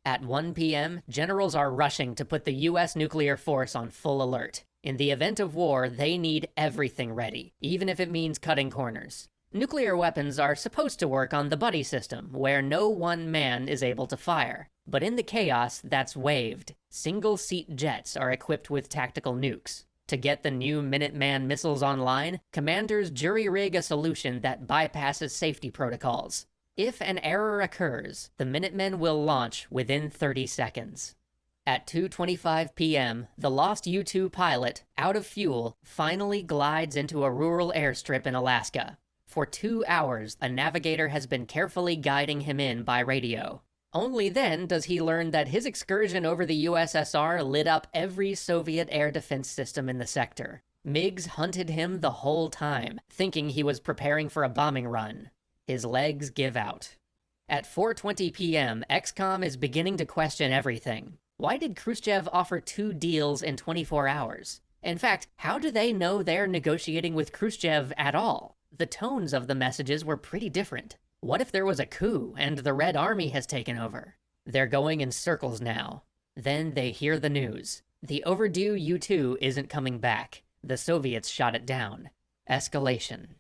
At 1 p.m., generals are rushing to put the U.S. nuclear force on full alert. In the event of war, they need everything ready, even if it means cutting corners. Nuclear weapons are supposed to work on the buddy system, where no one man is able to fire. But in the chaos, that's waived. Single-seat jets are equipped with tactical nukes. To get the new Minuteman missiles online, commanders jury-rig a solution that bypasses safety protocols. If an error occurs, the Minutemen will launch within 30 seconds. At 2:25 p.m., the lost U-2 pilot, out of fuel, finally glides into a rural airstrip in Alaska. For 2 hours, a navigator has been carefully guiding him in by radio. Only then does he learn that his excursion over the USSR lit up every Soviet air defense system in the sector. MiGs hunted him the whole time, thinking he was preparing for a bombing run. His legs give out. At 4:20 p.m., XCOM is beginning to question everything. Why did Khrushchev offer 2 deals in 24 hours? In fact, how do they know they're negotiating with Khrushchev at all? The tones of the messages were pretty different. What if there was a coup and the Red Army has taken over? They're going in circles now. Then they hear the news. The overdue U-2 isn't coming back. The Soviets shot it down. Escalation.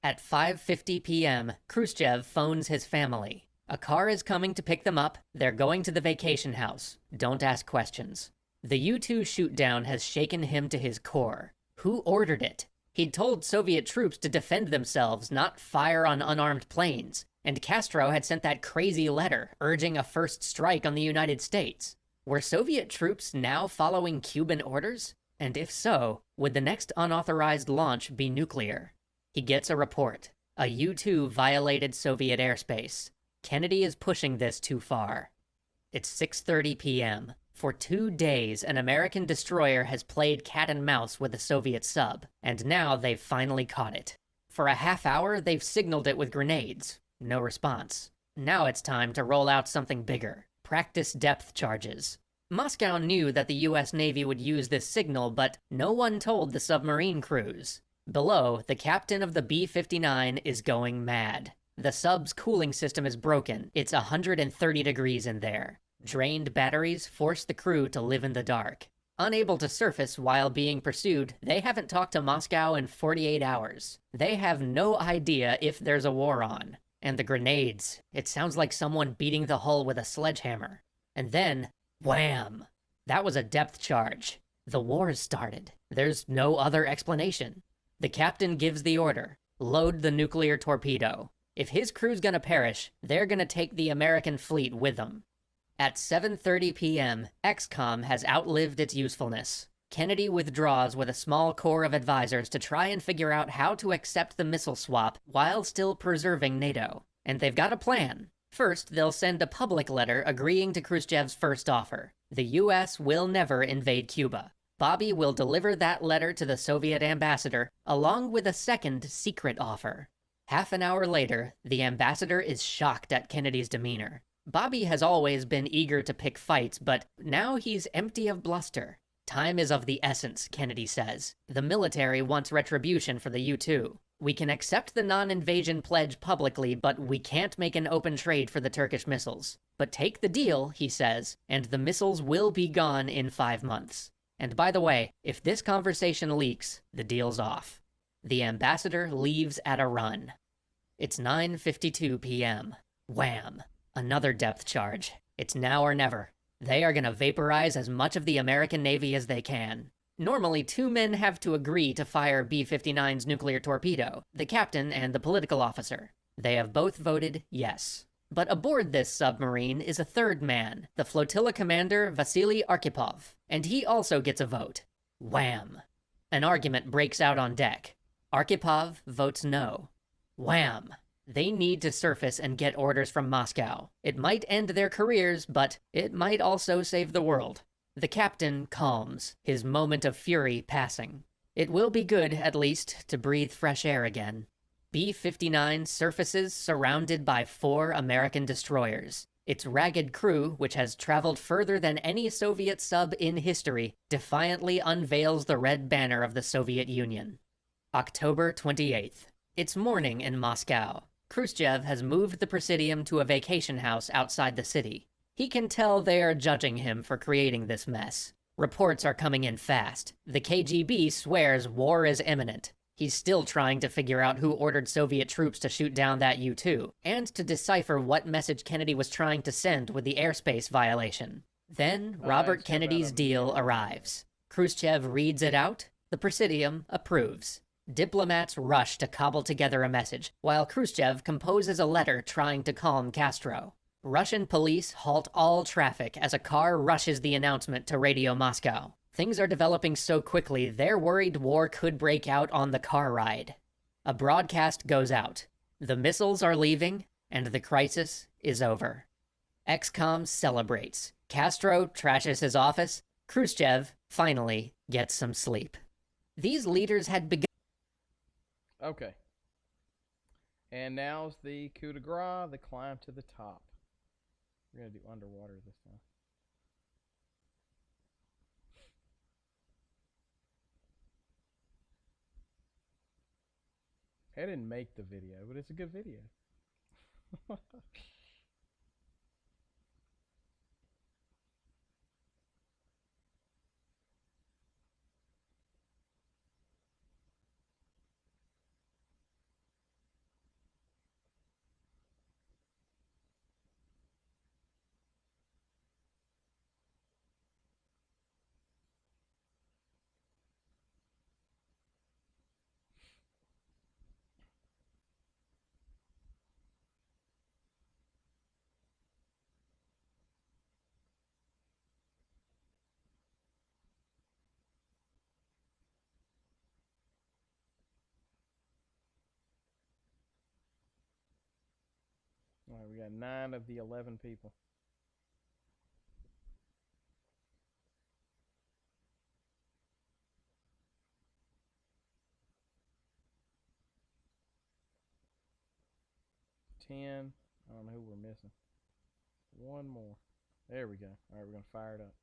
At 5:50 p.m., Khrushchev phones his family. A car is coming to pick them up. They're going to the vacation house. Don't ask questions. The U-2 shootdown has shaken him to his core. Who ordered it? He'd told Soviet troops to defend themselves, not fire on unarmed planes. And Castro had sent that crazy letter urging a first strike on the United States. Were Soviet troops now following Cuban orders? And if so, would the next unauthorized launch be nuclear? He gets a report. A U-2 violated Soviet airspace. Kennedy is pushing this too far. It's 6:30 p.m. For 2 days, an American destroyer has played cat and mouse with a Soviet sub, and now they've finally caught it. For a half hour, they've signaled it with grenades. No response. Now it's time to roll out something bigger. Practice depth charges. Moscow knew that the US Navy would use this signal, but no one told the submarine crews. Below, the captain of the B-59 is going mad. The sub's cooling system is broken. It's 130 degrees in there. Drained batteries force the crew to live in the dark. Unable to surface while being pursued, they haven't talked to Moscow in 48 hours. They have no idea if there's a war on. And the grenades, it sounds like someone beating the hull with a sledgehammer. And then, wham! That was a depth charge. The war has started. There's no other explanation. The captain gives the order, load the nuclear torpedo. If his crew's gonna perish, they're gonna take the American fleet with them. At 7:30 p.m., XCOM has outlived its usefulness. Kennedy withdraws with a small corps of advisors to try and figure out how to accept the missile swap while still preserving NATO. And they've got a plan. First, they'll send a public letter agreeing to Khrushchev's first offer. The US will never invade Cuba. Bobby will deliver that letter to the Soviet ambassador, along with a second secret offer. Half an hour later, the ambassador is shocked at Kennedy's demeanor. Bobby has always been eager to pick fights, but now he's empty of bluster. Time is of the essence, Kennedy says. The military wants retribution for the U-2. We can accept the non-invasion pledge publicly, but we can't make an open trade for the Turkish missiles. But take the deal, he says, and the missiles will be gone in 5 months. And by the way, if this conversation leaks, the deal's off. The ambassador leaves at a run. It's 9:52 p.m. Wham! Another depth charge. It's now or never. They are gonna vaporize as much of the American Navy as they can. Normally, 2 men have to agree to fire B-59's nuclear torpedo, the captain and the political officer. They have both voted yes. But aboard this submarine is a third man, the flotilla commander Vasily Arkhipov, and he also gets a vote. Wham! An argument breaks out on deck. Arkhipov votes no. Wham! They need to surface and get orders from Moscow. It might end their careers, but it might also save the world. The captain calms, his moment of fury passing. It will be good, at least, to breathe fresh air again. B-59 surfaces surrounded by 4 American destroyers. Its ragged crew, which has traveled further than any Soviet sub in history, defiantly unveils the red banner of the Soviet Union. October 28th. It's morning in Moscow. Khrushchev has moved the Presidium to a vacation house outside the city. He can tell they are judging him for creating this mess. Reports are coming in fast. The KGB swears war is imminent. He's still trying to figure out who ordered Soviet troops to shoot down that U-2, and to decipher what message Kennedy was trying to send with the airspace violation. Then, Robert Kennedy's deal arrives. Khrushchev reads it out. The Presidium approves. Diplomats rush to cobble together a message, while Khrushchev composes a letter trying to calm Castro. Russian police halt all traffic as a car rushes the announcement to Radio Moscow. Things are developing so quickly, they're worried war could break out on the car ride. A broadcast goes out. The missiles are leaving, and the crisis is over. XCOM celebrates. Castro trashes his office. Khrushchev, finally, gets some sleep. These leaders had begun... Okay. And now's the coup de grace, the climb to the top. We're going to do underwater this time. I didn't make the video, but it's a good video. All right, we got 9 of the 11 people. I don't know who we're missing. 1 more. There we go. All right, we're going to fire it up.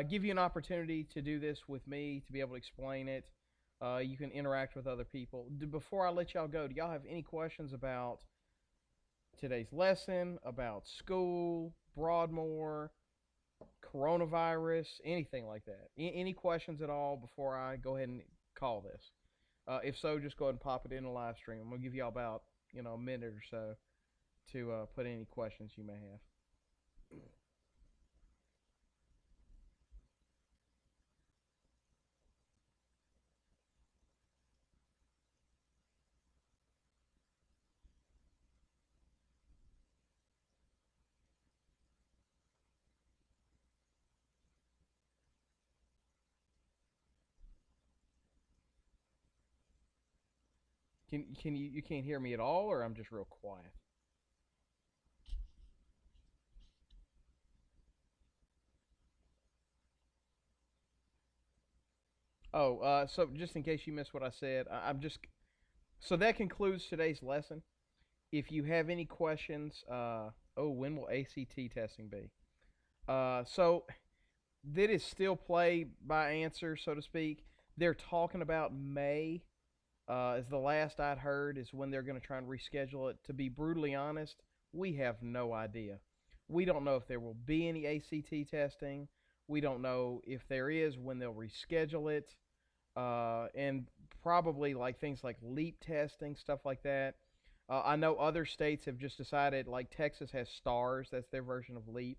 give you an opportunity to do this with me, to be able to explain it. You can interact with other people. Before I let y'all go, do y'all have any questions about today's lesson, about school, Broadmoor, coronavirus, anything like that? Any questions at all before I go ahead and call this? If so, just go ahead and pop it in the live stream. I'm going to give y'all about, a minute or so to put any questions you may have. You can't hear me at all, or I'm just real quiet? Oh, so just in case you missed what I said, so that concludes today's lesson. If you have any questions, when will ACT testing be? So that is still play by answer, so to speak. They're talking about May. As the last I'd heard is when they're going to try and reschedule it. To be brutally honest, we have no idea. We don't know if there will be any ACT testing. We don't know if there is, when they'll reschedule it. And probably like things like LEAP testing, stuff like that. I know other states have just decided, like Texas has STARS, that's their version of LEAP.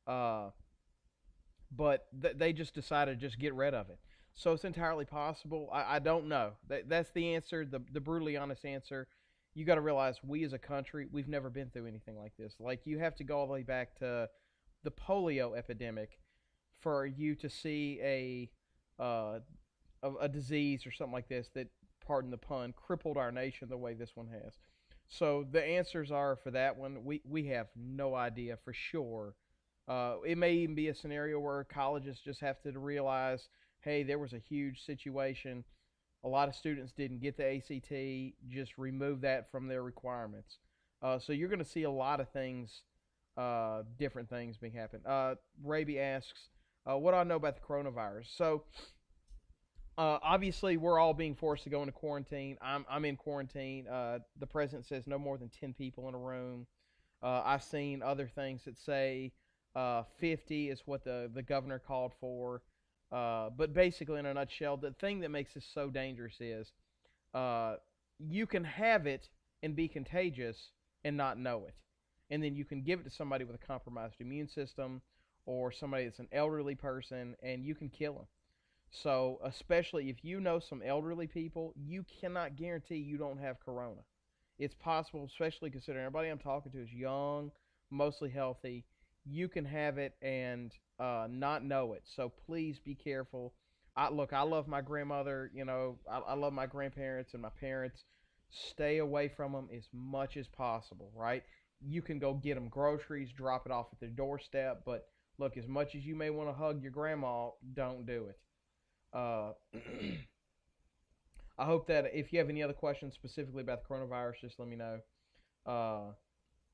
But they just decided to just get rid of it. So it's entirely possible. I don't know. That's the answer, the brutally honest answer. You got to realize, we as a country, we've never been through anything like this. Like, you have to go all the way back to the polio epidemic for you to see a disease or something like this that, pardon the pun, crippled our nation the way this one has. So the answers are, for that one, we have no idea for sure. It may even be a scenario where colleges just have to realize, hey, there was a huge situation. A lot of students didn't get the ACT. Just remove that from their requirements. So you're going to see a lot of things, different things being happen. Raby asks, what do I know about the coronavirus? So obviously, we're all being forced to go into quarantine. I'm in quarantine. The president says no more than 10 people in a room. I've seen other things that say 50 is what the governor called for. But basically, in a nutshell, the thing that makes this so dangerous is you can have it and be contagious and not know it. And then you can give it to somebody with a compromised immune system or somebody that's an elderly person, and you can kill them. So especially if you know some elderly people, you cannot guarantee you don't have corona. It's possible, especially considering everybody I'm talking to is young, mostly healthy. You can have it and not know it. So please be careful. I love my grandmother. I love my grandparents and my parents. Stay away from them as much as possible, right? You can go get them groceries, drop it off at their doorstep. But look, as much as you may want to hug your grandma, don't do it. I hope that if you have any other questions specifically about the coronavirus, just let me know.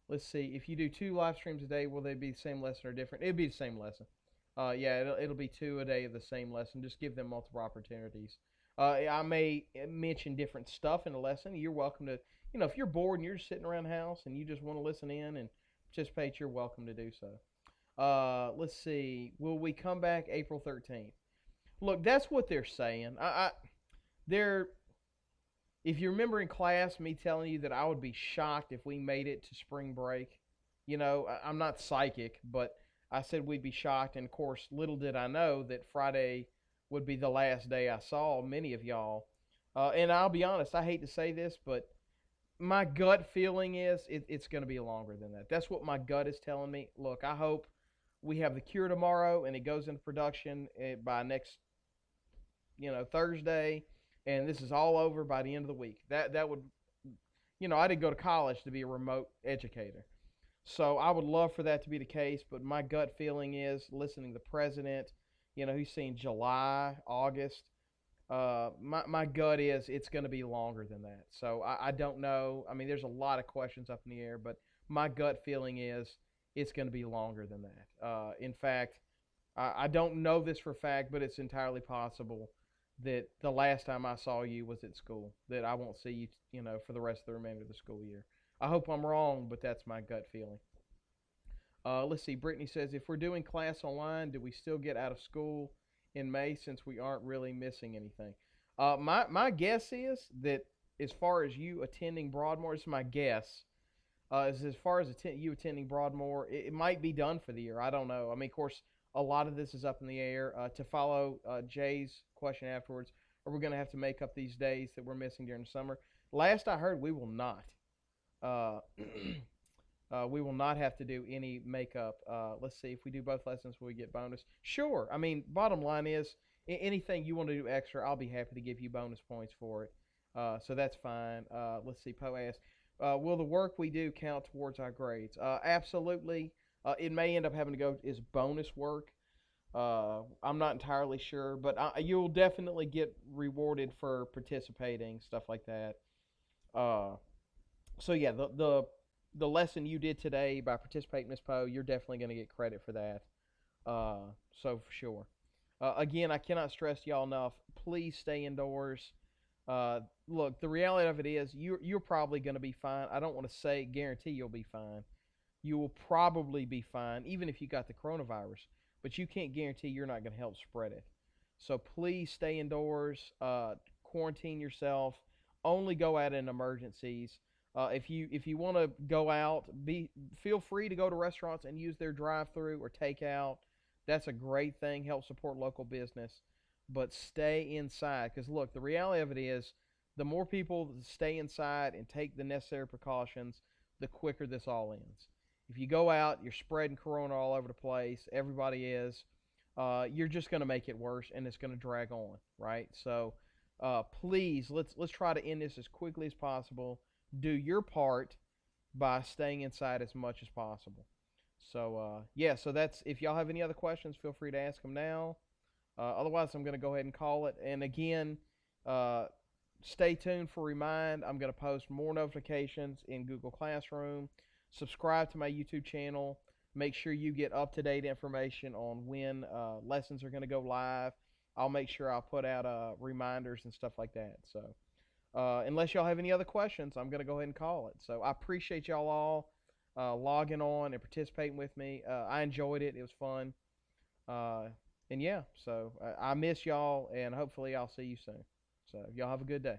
Let's see. If you do 2 live streams a day, will they be the same lesson or different? It'll be the same lesson. Yeah, it'll be 2 a day of the same lesson. Just give them multiple opportunities. I may mention different stuff in the lesson. You're welcome to, if you're bored and you're just sitting around the house and you just want to listen in and participate, you're welcome to do so. Let's see. Will we come back April 13th? Look, that's what they're saying. If you remember in class, me telling you that I would be shocked if we made it to spring break. I'm not psychic, but I said we'd be shocked. And, of course, little did I know that Friday would be the last day I saw many of y'all. And I'll be honest, I hate to say this, but my gut feeling is it's going to be longer than that. That's what my gut is telling me. Look, I hope we have the cure tomorrow and it goes into production by next, Thursday, and this is all over by the end of the week. That would, I didn't go to college to be a remote educator. So I would love for that to be the case, but my gut feeling is, listening to the president, he's saying July, August. My gut is it's going to be longer than that. So I don't know. I mean, there's a lot of questions up in the air, but my gut feeling is it's going to be longer than that. In fact, I don't know this for a fact, but it's entirely possible that the last time I saw you was at school, that I won't see you, for the rest of the remainder of the school year. I hope I'm wrong, but that's my gut feeling. Let's see. Brittany says, if we're doing class online, do we still get out of school in May since we aren't really missing anything? My guess is that as far as you attending Broadmoor, this is my guess, as far as you attending Broadmoor, it might be done for the year. I don't know. I mean, of course, a lot of this is up in the air. To follow Jay's question afterwards, are we going to have to make up these days that we're missing during the summer? Last I heard, we will not. We will not have to do any makeup. Let's see, if we do both lessons, will we get bonus? Sure. I mean, bottom line is, anything you want to do extra, I'll be happy to give you bonus points for it. So that's fine. Let's see, Poe asked, will the work we do count towards our grades? Absolutely. It may end up having to go as bonus work. I'm not entirely sure, but you'll definitely get rewarded for participating, stuff like that. So yeah, the lesson you did today by participating, Ms. Poe, you're definitely going to get credit for that. So for sure. Again, I cannot stress to y'all enough, please stay indoors. Look, the reality of it is you're probably going to be fine. I don't want to guarantee you'll be fine. You will probably be fine, even if you got the coronavirus. But you can't guarantee you're not going to help spread it. So please stay indoors, quarantine yourself, only go out in emergencies. If you want to go out, feel free to go to restaurants and use their drive-through or takeout. That's a great thing. Help support local business. But stay inside, because look, the reality of it is, the more people that stay inside and take the necessary precautions, the quicker this all ends. If you go out, you're spreading corona all over the place. Everybody is. You're just going to make it worse, and it's going to drag on, right? So, please, let's try to end this as quickly as possible. Do your part by staying inside as much as possible. So, yeah, so that's, if y'all have any other questions, feel free to ask them now. Otherwise, I'm going to go ahead and call it. And again, stay tuned for Remind. I'm going to post more notifications in Google Classroom. Subscribe to my YouTube channel. Make sure you get up-to-date information on when lessons are going to go live. I'll make sure I'll put out reminders and stuff like that. So, unless y'all have any other questions, I'm going to go ahead and call it. So, I appreciate y'all all logging on and participating with me. I enjoyed it. It was fun. And yeah, so I miss y'all, and hopefully I'll see you soon. So y'all have a good day.